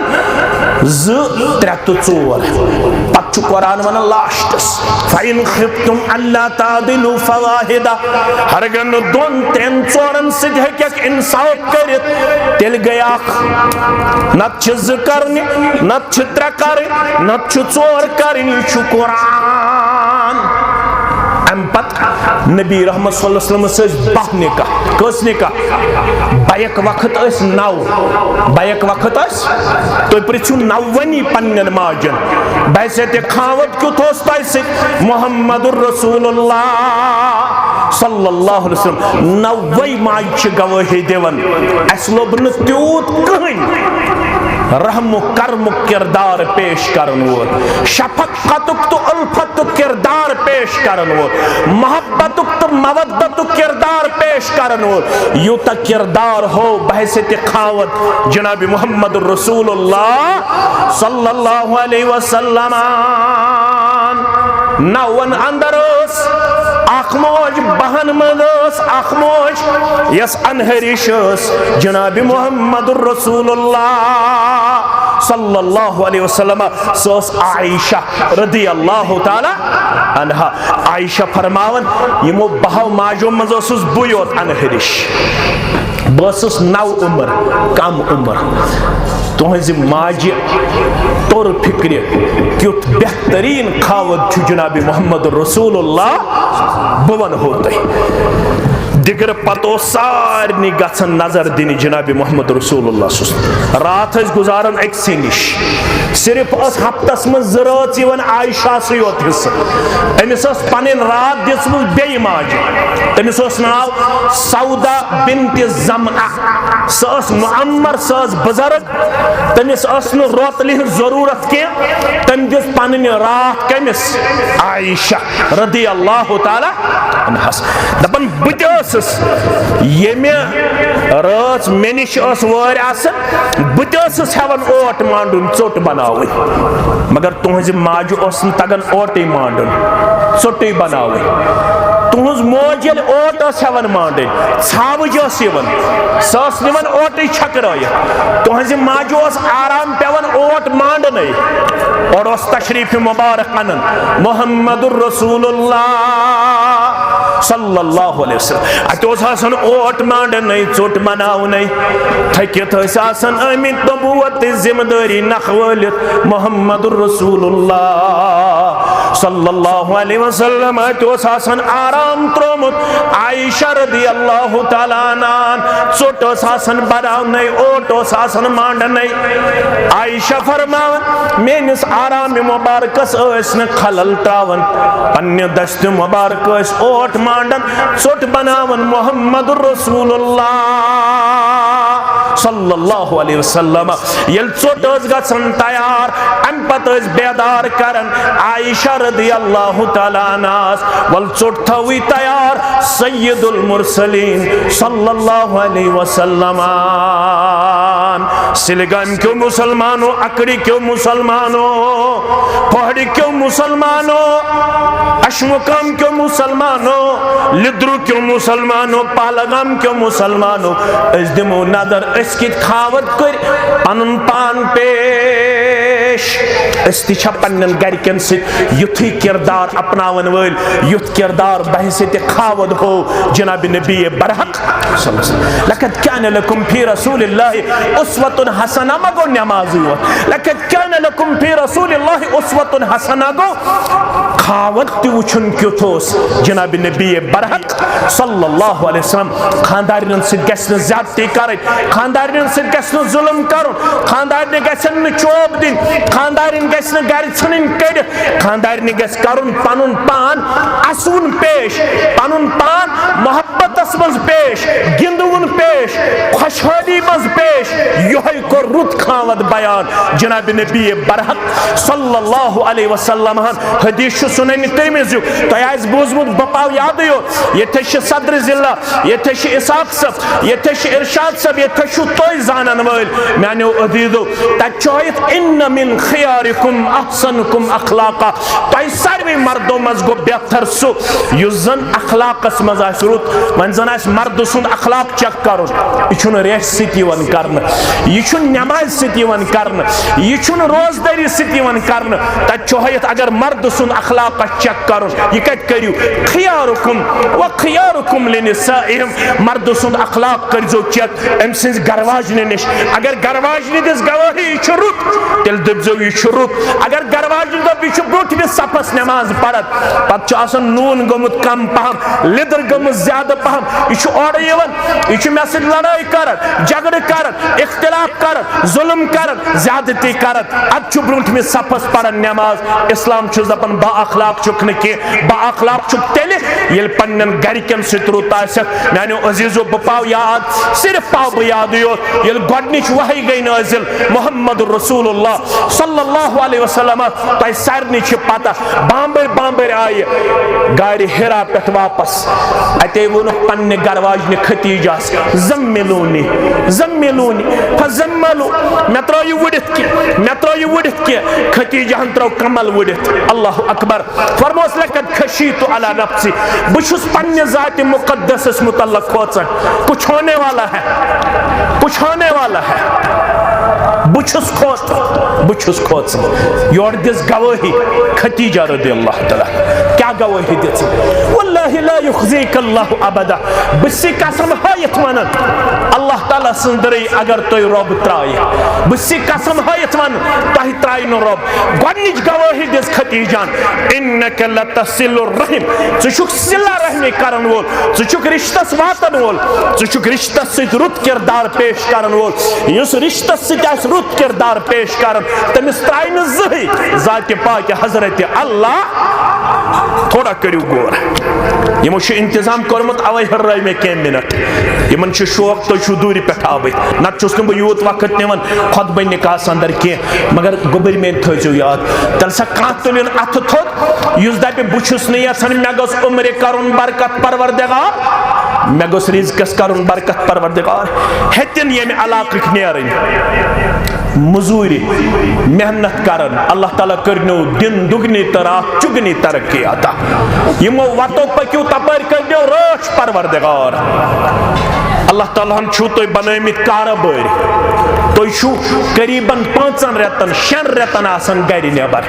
त्रे तो चोर पत कुरान वनन लास्टस फाइन खिफ्तुम अल्ला तादिलु फवाहिदा हरगन दोन त्रेन चोरन सिद हेक इंसाफ करित तेल गया नत ज करनी नत त्रे कर नत चोर करनी कुरान अम पत नबी रहमत सल्लल्लाहु अलैहि वसल्लम बाह निकाह कस निकाह बैक वक्त नौ बैक वक्त तुम पृछू नवनी पन्न माजन बैसे खावत क्युत मोहम्मदुर रसूलुल्लाह सल्लल्लाहु अलैहि वसल्लम नवै माज गवाही दिवन अस लोब न त्यूत कहीं रहमु कर्म किरदार पेश करन वोल शफकतुक तो उल्फतुक किरदार पेश करन वोल मोहब्बतुक तो मवद्दतुक किरदार पेश करन वोल यूता किरदार हो बहसत खावत जनाब मोहम्मद रसूलुल्लाह सल्लल्लाहु अलैहि वसल्लम नवन अंदर अखमोज बहन मदस अखमोज यस अनहरिश जनाब मोहम्मद रसूलुल्लाह सल्लल्लाहु अलैहि वसल्लम सस आयशा रदियल्लाहु ताला अन्हा आयशा फरमावन यमो बहाव माजो मज बुयोत अनहरिश बस नौ उम्र कम उम्र तुहज माज तोर फिक्र क्युत बेहतरीन खावत जनाब मोहम्मद रसूलुल्लाह बवन होते दिगर पतो सारनी गसन नजर दिन जनाब मोहम्मद रसूलुल्लाह रात गुजारन अक्सी निश सिर्फ हफ्तस मज जरात आयशा से योत अमिस पन रात दिसमुज बे माज तमिस नाव सौदा बिन्त ज़मआ सस मुअम्मर सस बुजुर्ग तमिस रोतलि जरूरत के तम दिस पन रात कमिस आयशा रदियल्लाहु ताला अन्हस दपन बस ये रात मे निश वार बस हेवन ओट मांडुन चोट बनाव मगर तुहज माज तगन ओटे मांडुन चोटे बनाव तुहज मोज ओट हेवन मांडन छावज सस निवन ओटे छकराय तुहज माज आराम पेवन ओट मांडन और तशरीफ मुबारक अनन मोहम्मदुर रसूलुल्लाह सल्लल्लाहु अलैहि वसल्लम अतोसन ओट मांडन चोट बनावन थकित अमित नबूवत जिम्मेदारी नखवलित मोहम्मदुर रसूलुल्लाह सल्लल्लाहु अलैहि वसल्लम अतोसन आराम त्रोमुत आयशा रदियल्लाहु ताला अन्हा चोट बनावन ओट मांडन आयशा फरमावन मेनिस आराम मुबारकस न खलल त्रावन पन्ने दस्त मुबारक ओट मांडन चोट बनावन मोहम्मदुर रसूलुल्लाह सल्लल्लाहु अलैहि वसल्लम यल चोट गसन तैयार अम पत बेदार करन आयशा रदियल्लाहु ताला अन्हा वल चोट थवी तैयार सय्यदुल मुरसलीन सल्लल्लाहु अलैहि वसल्लम सिलगाम क्यों मुसलमानों अकड़ी क्यों मुसलमानों पहाड़ी क्यों मुसलमानों अशमुकम क्यों मुसलमानों लिद्रु क्यों मुसलमानों पालगाम क्यों मुसलमानों दिमो नदर कित खावत कर पनुन पान पेश पन्न गरकन युथ किरदार अपनावन वल युथ किरदार बहसित खावत हो जनाब नबी बरहक लक़द कान लकुम फी रसूलिल्लाहि उस्वतुन हसना मगो नमाज लक़द कान लकुम फी रसूलिल्लाहि उस्वतुन हसना गो खावत वुचुन क्युथोस जनाब नबी बरहक सल्लल्लाहु अलैहि वसल्लम खानदारन से गसन ज्यादती कर खानदारन से गसन जुल्म कर खानदारन गसन चोब दिन खानदारन गसन घर छन कड़ खानदारन गस करुन पनुन पान असुन पेश पनुन पान मोहब्बतस मज पेश गिंदुन पेश खुशहाली मज पेश यही को रुत खावत बयान जनाब नबी बरहक सल्लल्लाहु अलैहि वसल्लम हदीस सुनन तिरमिज़ी तयाज बोजमुत बपाव याद यो ये सदर जिला ये इसाक सब ये इरशाद सब ये तोय जानन वल मानो अदीदो तचोयत इन मिन खियारिकुम अहसनुकुम अखलाका तय सारे मर्दों मज गो बेहतर सु युजन अखलाकस मज आस रुत वन जन आस मर्द सुंद अखलाक चेक कर यह रेश सत कर यह नमाज सत कर यह रोजदारी सत कर तहत अगर मर्द सुंद अखलाक चेक कर यह कत करू खियारुकुम व खियारुकुम लिनिसाइहिम मर्द सुंद अखलाक करो चेक अम सिंज गरवाजन नश अगर गरवाजन दिस गवाही यह रुत तेल दपजो यह रुत अगर गरवाजन दप यह ब्रोट सफस नमाज पढ़त पे नून गोमुत कम पहम लिदर गोमुत ज्यादा पहम यह और यह मे सत लड़ाई कर झगड़ कर इख्तिलाफ कर जुल्म कर ज्यादती कर अब ब्रोट में सफस पढ़न नमाज इस्लाम दपान बा अखलाक चुक न कह बा अखलाक चुक तेल ये पन्न गरिकन सत रुत मानो अजीजो बह पाव याद सिर्फ पाव बह याद ये गोडनिच वही गई नाजिल मोहम्मद रसूलुल्लाह सल्लल्लाहु अलैहि वसल्लम तह सारे पता बांबर बांबर आय गाड़ हिरा पे वापस अते वो पन्ने गरवाजन खतीजास जम्मिलूनी जम्मिलूनी फजम्मलू मे त्रो वुड़ित कह खतीजहन त्रो कमल वुड़ित अल्लाह अकबर फरमोस लकद खशीतु अला नफ्सी बुशुस पन्ने जात मुकद्दस मुतल्लक खोचन कुछ होने वाला है कुछ होने वाला है बुछुस खोच योर दिस गवाही खतीजा रदियल्लाहु तआला क्या गवाही दिस वल्लाहि ला युखज़ीक अल्लाहु अबदा बसी कसम हायत वनन अल्लाह ताला संदरई अगर तोय रब त्राय बसी कसम हायत वन तह त्राय न रब गोडनिच गवाही दिस खतीजान इन्नक लतसिलुर रहिम चुक सिला रहमी करन वोल चुक रिश्तस वातन वोल चुक रिश्तस सत रुत किरदार पेश करन वोल युस रिश्तस सत रुत किरदार पेश कर तमिस त्राय न जही जात पाक हजरत अल्लाह थोड़ा करू गौर यमो इंतजाम कर्मुत अवे हर्राय मे कह मिनट यमन शौक तुम दूर पे आबित नत बह यूत वक्त निवन खुतब निकास अंदर कह मगर गोबर में थो याद तल सा कह तुलिन अथ थोद युस दपे बुछुस न यसान मे गोस उम्र करुन बरकत परवरदिगार मे गोस रिज़्क़स करुन बरकत परवरदिगार हेतिन यम इलाक़ नेरन मजूरी मेहनत करन अल्लाह ताला करनो दिन दुगनी तरह चुगनी तरक्की अता यमो वतो पक्यू तपर करनो रोश परवरदिगार अल्लाह ताला हम छु तो बनमित कारबार तो छु करीबन 5 रेतन 6 रेतन आसन गर नेबर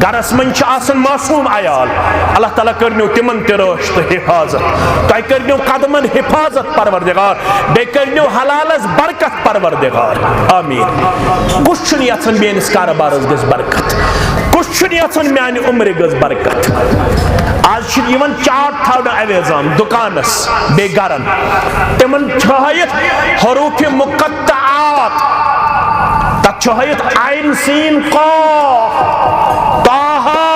गरस मन आसन मासूम आयाल अल्लाह ताला करनो तिमन ते रोश तो हिफाजत तय करनो कदमन हिफाजत परवरदिगार बे करनो हलालस बरकत परवरदिगार आमीन कुछ यन मेस कारोबारस गस बरकत कुछ यन मान उम्र गस बरकत आज चाट थवन अवेजान दुकानस बे गरन तिमन हरूफ मुकत्ताआत तथ आइन सीन क़ाफ ताहा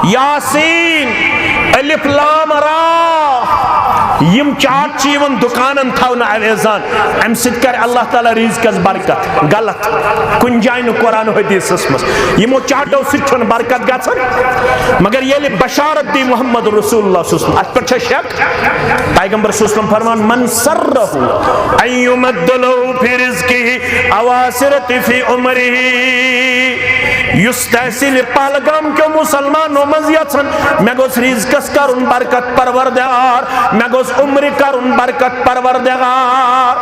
यासीन अलिफ लाम रा यम चाट दुकानन थवन अवेजान अम सत अल्लाह ताला रिज़्क़स बरकत गलत कुन जाय कुरान हदीसस मस यमो चाटो सत बरकत गछन मगर ये बशारत दी मोहम्मद रसूलुल्लाह अत पर शक पैगंबर सल्लल्लाहु फरमान मन सर्रहु अय्युमद्दलहु फी रिज़्क़िही अवासिरति फी उमरिही युस तहसील पहलगाम के मुसलमानों मज यन मे गोस रिज़्क़स करुन बरकत परवरदिगार मे गोस उम्र करुन बरकत परवरदिगार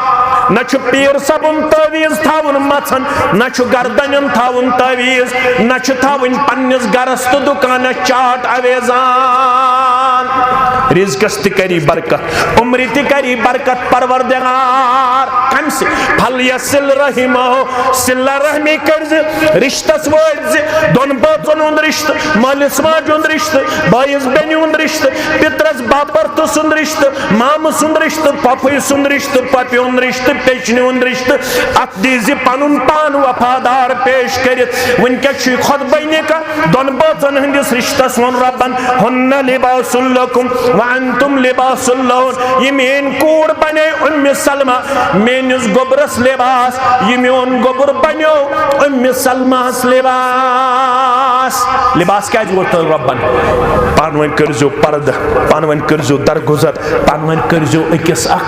न पीर सबुन तवीज थवन मथन न गर्दन थवन तवीज न थवन पन्निस गरस तो दुकान चाट अवेजान रिज़्क़स तरी बरकत उम्र तरी बरकत परवरदिगार कम से फल यसिल रहिमो सिल्ला रहमी कर रिश्तस वोल दोन बचन उन रिश्त मालिस माज उन रिश्त बाइस बेनि उन रिश्त पितरस बापरत सुन रिश्त माम सुन रिश्त पपई सुन रिश्त पपि उन रिश्त पेचनि उन रिश्त अत दीज पनुन पान वफादार पेश करित वनकस खुतबा का दोन बचन हंदिस रिश्तस वन रबन हुन्ना लिबासुल लकुम व अंतुम लिबासुल लहुन ये मेन कूड़ बने उम्मे सलमा मेनिस गोबरस लिबास ये मेन गोबर बनो उम्मे सलमास लिबास लिबास क्या रबन पान वन कर पर्द पान वन करजो दरगुजर पान करजो अकिस अख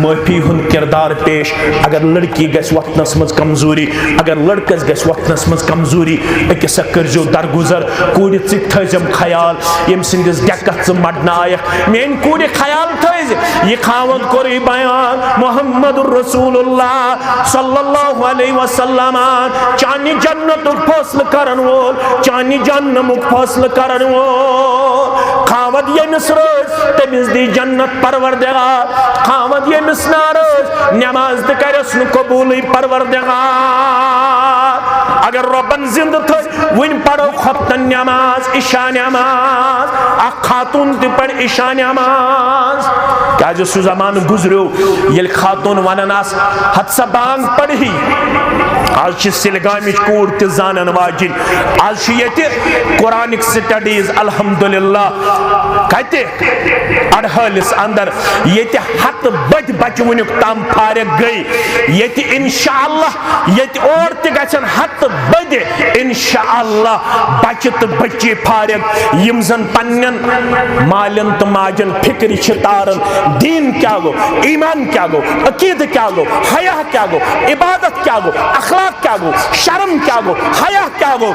माफी हुन किरदार पेश अगर लड़की गस वतनस मज कमजोरी अगर लड़कस गस वतनस मज कमजोरी अकिस करजो दरगुजर कूड़ थजम ख्याल यम सिंदिस डेकत मडनायक मेन कूड़ ख्याल थज ये खावत कोर बयान मोहम्मद रसूलुल्लाह सल्लल्लाहु अलैहि वसल्लम चानी जन्नत फैसला करन वोल चानी जन्नत फैसला करन वोल खावत यमिस रोज तमिस दी जन्नत परवरदिगार खावत यमिस ना रोज नमाज त करस न कबूल परवरदिगार अगर रबन जिंद थ वन पढ़ो खपतन नमाज इशा नमाज आ खातून त पढ़ इशा नमाज क्या जो सु जमान गुजरो ये खातून वनन आस हदसा बांग पढ़ी आज सिलगामिच कूड़ त जानन वाजिन आज ये कुरानिक स्टडीज अल्हम्दुलिल्लाह कते अड़हलिस अंदर ये हत बद बच वुनुक तम फारिग गई ये इंशाअल्लाह ये और त गछन हत बद इंशाअल्लाह बच तो बच्चे फारिग यम जन पन्नन मालन तो माजन फिक्र छ तारन दीन क्या गो ईमान क्या गो अकीद क्या गो हया क्या गो इबादत क्या गो अखलाक क्या गो शर्म क्या गो हया क्या गो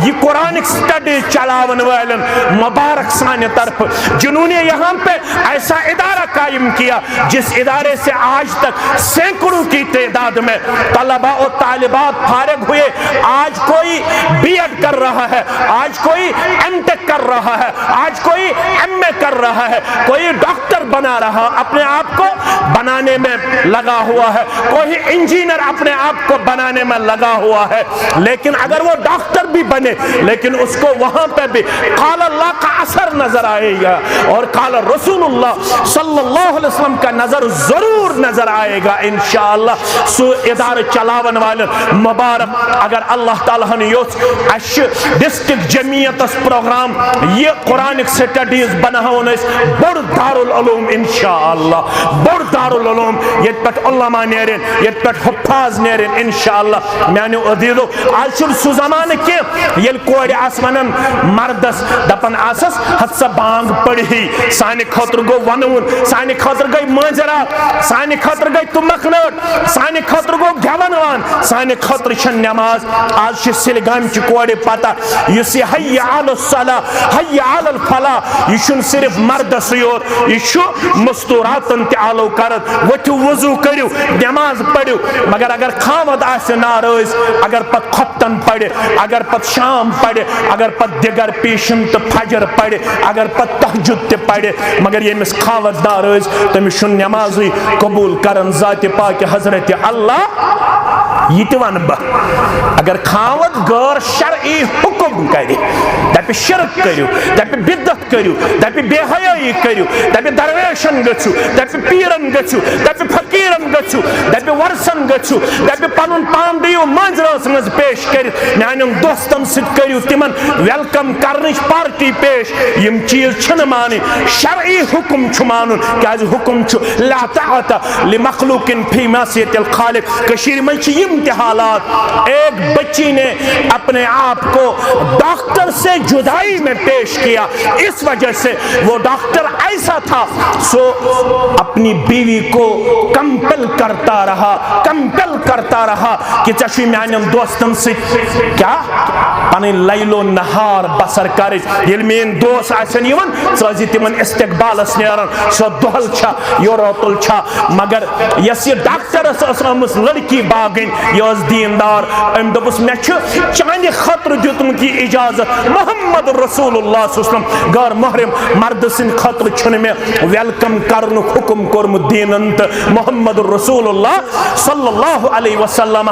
ये कुरानिक स्टडी चलावन वालन मुबारक साने तरफ जिन्होंने यहाँ पे ऐसा इदारा कायम किया जिस इदारे से आज तक सैकड़ों की तादाद में तलबा और तालिबात फारिग हुए। आज कोई बीएड कर रहा है, आज कोई एमटेक कर रहा है, आज कोई एमए कर रहा है, कोई डॉक्टर बना रहा अपने आप को बनाने में लगा हुआ है, कोई इंजीनियर अपने आप को बनाने में लगा हुआ है। लेकिन अगर वो डॉक्टर भी बने लेकिन उसको वहां पे भी काल अल्लाह का असर नजर आएगा और काल रसूलुल्लाह सल्लल्लाहु अलैहि वसल्लम का नजर जरूर नजर आएगा इंशाअल्लाह। सो इदारे चलावन वाले मुबारक अगर अल्लाह ताला ने योस अश डिस्ट्रिक्ट जमीयत प्रोग्राम ये कुरानिक स्टडीज बनावन बड़ दारुल उलूम इंशाअल्लाह बड़ दारुल उलूम ये पे उलमा नेरन ये पे हुफ्फाज नेरन इंशाअल्लाह। मानो अदीदो आज सु जमाने के ये कोर आसमानन मर्दस दपन आसस हत्सा बांग पढ़ी साने खतर गो वनून साने खतर गई मंजरा साने खतर गई तुमखनट साने खतर गो गवनवान साने खतर छ नमाज। आज छ सिलगाम च कोर पता युस हय्या अलस सला हय्या अलल फला ये छु सिर्फ मर्दस योर ये छु मस्तूरातन त आलो करत वथु वजू करियो नमाज पढ़ियो मगर अगर खावत आसे नाराज अगर पत खपतन पढ़े अगर पत शाम पढ़े अगर पत दिगर पेशन तो फजर पढ़े अगर पत तहज्जुद ते पढ़े मगर यमिस खावत नाराज तमिस छु नमाज कबूल करन जात पाक हजरत अल्लाह ये वन बह अगर खावत गैर शरई हुक्म करे दप शिरक करियो दप बिदत करियो दप बेहयाई करियो दप दरवेशन गछु दप पीरन गछु दप फकीरन गछु दप वर्सन गछु दप पनुन पान दियो मंजरस मज पेश कर मानम दोस्तन सित करियो तिमन वेलकम करनिच पार्टी पेश यम चीज छन माने शरई हुक्म छु मानुन काज हुक्म छु ला ताअता लिमखलूकिन फी मासियतिल खालिक। कशीर में यम हालात एक बच्ची ने अपने आप को डॉक्टर से जुदाई में पेश किया इस वजह से वो डॉक्टर ऐसा था सो अपनी बीवी को कंपेल करता रहा कि चशी मानम दोस्तन से क्या पन लैलो नहार बसर कर मेन दोस्त आसन यवन सजी तिमन इस्तकबालस नेरन सो दोहल छा यो रोतुल छा मगर यस ये डॉक्टर असमस लड़की बागन यस दीनदार अम दोपस मे चाने खतर दितुम की इजाजत मोहम्मद रसूलुल्लाह सल्लल्लाहु अलैहि वसल्लम गैर महरम मर्द सिन खतर छन में वेलकम करन हुक्म कोरम दीनन त मोहम्मद रसूलुल्लाह सल्लल्लाहु अलैहि वसल्लम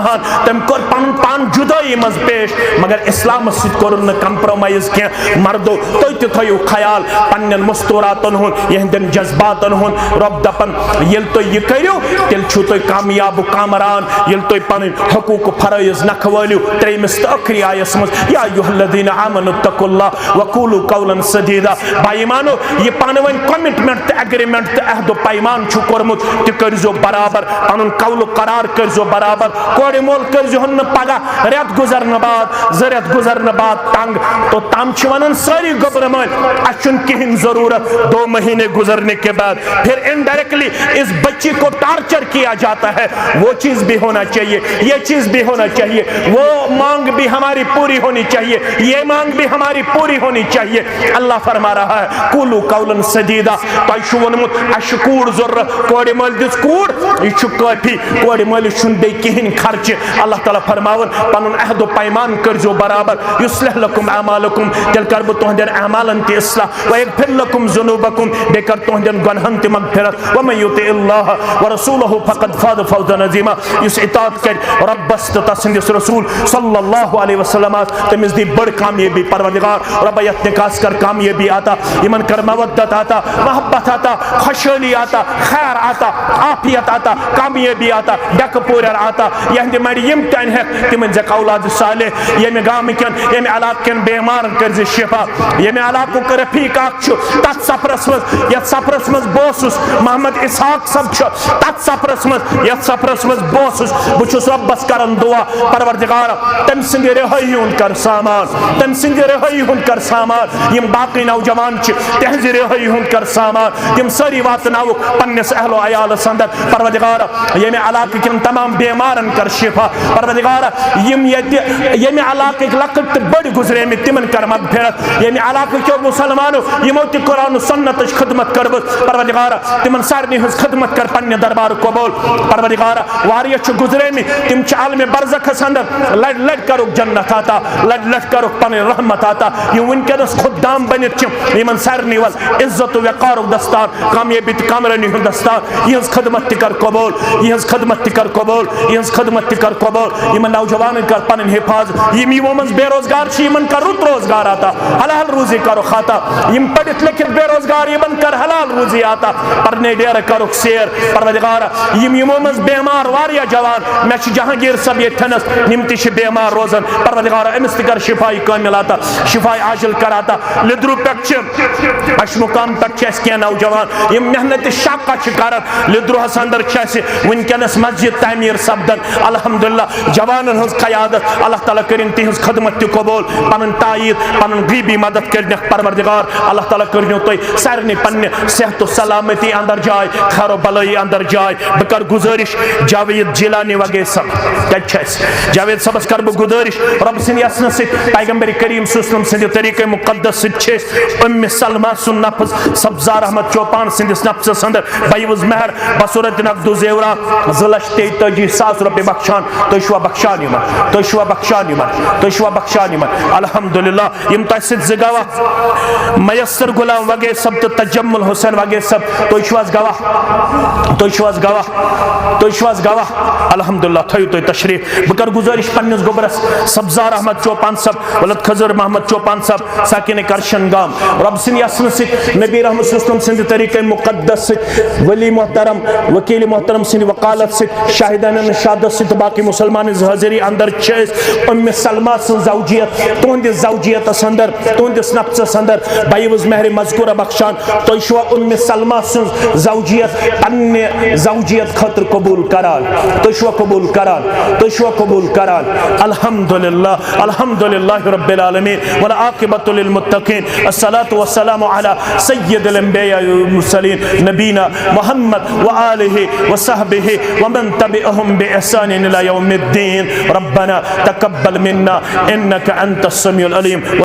तम कर पान जुदाई मज पेश मगर इस्लाम से कोरन कंप्रोमाइज के मर्दो तो थयो ख्याल पन्न मस्तूरातन हुन यहदन जज्बातन हुन रब दपन यल तो ये करियो तेल छु तो कामयाब कामरान यल तो पन हकूक फराइज नखवालियो त्रेमिस तो आखिरी आयस मज या अय्युहल्लज़ीना आमनुत्तकुल्लाह वक़ूलू क़ौलन सदीदा। भाई मानो ये पानवन कमिटमेंट एग्रीमेंट अहद पैमान छु कोरमुत त करजो बराबर, पनुन कौल करार करजो बराबर। कोड़े मोल करजो न पगह रेत गुजरन बाद जरेत गुजरन बाद तंग तो तम छु वनन सारी गबरमल अचुन किहिन जरूरत 2 महीने गुजरने के बाद फिर इनडायरेक्टली इस बच्ची को टॉर्चर किया जाता है। वो चीज भी होना चाहिए, ये चीज भी होना चाहिए, वो मांग भी हमारी पूरी होनी चाहिए, ये मांग भी हमारी पूरी होनी चाहिए। अल्लाह फरमा रहा है कुलू कौलन सदीदा। तु वोनमुत अश कूड़ जरूरत कोड़े मल दिस कूड़ यह काफी, कोड़े मल बे कहिन खर्च। अल्लाह ताला फरमावन पनुन अहद पैमान करजो बराबर। युस्लिह लकुम अमालकुम तेल कर बह तुहंदन अमालन ते इस्लाह व यगफिर लकुम जुनूबकुम बे कर तुहंदन गुनहन ते मगफिरत। व मन युतिइल्लाह व रसूलहु फक़द फाज़ फौज़न अज़ीमा। युस इताअत कर रब्बस त तसंदिस रसूल सल्लल्लाहु अलैहि वसल्लम तमिस दी बड़ कामयाबी परवरदिगार रब्बियत निकास कर कामयाबी आता, इमन कर मवद्दत आता, मोहब्बत आता, खुशहाली आता, खैर आता, आफियत आता, कामयाबी आता, डक पूरर आता। यहंदे मर यम तन है तिमन जक औलाद सालेह यम गाम कन यम इलाक कन बेमार कर शिफा। यम इलाक कर रफीक तथ सफरस मज यथ सफरस मज बोसुस मोहम्मद इसहाक सब तथ सफरस मज यथ सफरस मज बोसुस बुछुस रब्बस करन दुआ परवरदिगार तम सिंद रहाई हुन कर सामान, तम सिंद रहाई हुन कर सामान। यम बाकी नौजवान तहज रहाई हुन कर सामान, तम सारी वातनाव पन्नस अहलो अयाल अंदर परवरदिगार यम इलाक कन तमाम बेमारन कर शिफा। परवरदिगार यम इलाक लकट बड़ गुजरे में तिमन कर मगफिरत। यम इलाक के मुसलमानो यमो त कुरान सुन्नत खिदमत करबस परवरदिगार तिमन सारनी हज खिदमत कर पन्ने दरबार कबूल। परवरदिगार वारिया च गुजरे में तिम च आलम बरज़ख अंदर लड़ लड़ करुक जन्नत आता, लड़ लड़ करुक पन रहमत आता। यम वनकस खुदाम बनित यमन सारनी वल इज्जत वक़ार दस्तार कामयाबी कामरानी हुन दस्तार। यहज खिदमत कर कबूल, यहज खिदमत कर कबूल, यहज खिदमत कर कबूल। यमन नौजवान कर पन हिफाज, यम यमो मज बेरोजगार यमन कर रुत रोजगार आता, हलाल रूजी करो खाता। यम पढ़ित लिखित बेरोजगार यमन कर हलाल रूजी आता, पढ़ने डेर करो शेर परवरदिगार। यम यमो मज बेमार वारिया जवान मे जहांगीर सब ये थनस यम ति बेमार रोजन परवरदिगार अमिस कर शिफाई कामिल आता, शिफाई आजिल कराता। लिद्रु पे अशमुकाम पे क्या नौजवान यम मेहनत शाका कर लिद्रु अंदर वनकस मस्जिद तमीर सपदन अल्हम्दुलिल्लाह जवान हज क़यादत अल्लाह ताला करिन तिहज खिदमत त कबूल, पन तायीद पन गरीबी मदद कर परवरदिगार। अल्लाह ताला करिनो तुम सारे पन्ने सेहत सलामती अंदर जाय, खैर भलाई अंदर जाय। बह कर गुजारिश जावेद जिलानी वगैरह सब जावेद सबस कर बह गुजारिश रब सिंद यसन पैगंबर करीम सल्लल्लाहु अलैहि वसल्लम तरीक़े मुक़द्दस उम्मे सलमा सुन नफ्स सब्जार अहमद चौपान सिंदिस नफ्स अंदर बयूज महर बसूरत नकदु जेवरा 2,43,000 रुपये बख्शान तुशवा बख्शान यमन, तुशवा बख्शान यमन, तुशवा बख्शान यमन। अल्हम्दुलिल्लाह यम तसिद जगवा मयसर गुलाम वगैरह सब तो तजम्मुल हुसैन वगैरह सब तुशवास गवाह, तुशवास गवाह, तुशवास गवाह। अल्हम्दुलिल्लाह थयु तो तशरीफ बकर गुजारिश पन्नस गोबरस सब्जार अहमद चौपान सब वलद खजर मोहम्मद चौपान सब साकिन करशन गाम रब सिंह यसन नबी रहमत सल्लल्लाहु अलैहि वसल्लम तरीक़े मुक़द्दस वली मोहतरम वकील मोहतरम सिंह वकालत शाहिदान शहादत बाकी मुसलमान हाजिरी अंदर उम्मे सलमा जौजियत तुंद जौजियत अंदर तुंदिस नफ्स अंदर बयूज महर मजकूर बख्शान तुशवा उम्मे सलमा जौजियत पन्ने जौजियत खतर कबूल करान, तुशवा कबूल करान, तुशवा कबूल करान। अल्हम्दुलिल्लाह अल्हम्दुलिल्लाह रब्बिल आलमीन वल आक़िबतु लिल मुत्तक़ीन। अस्सलातु वस्सलामु अला सय्यिदिल अंबिया वल मुरसलीन नबीना मुहम्मद व आलिहि व सहबिहि व मन तबिअहुम बि ihsan ila yawmiddin। रब्बना तकब्बल मिन्ना इन्नका अंतस समीउल अलीम।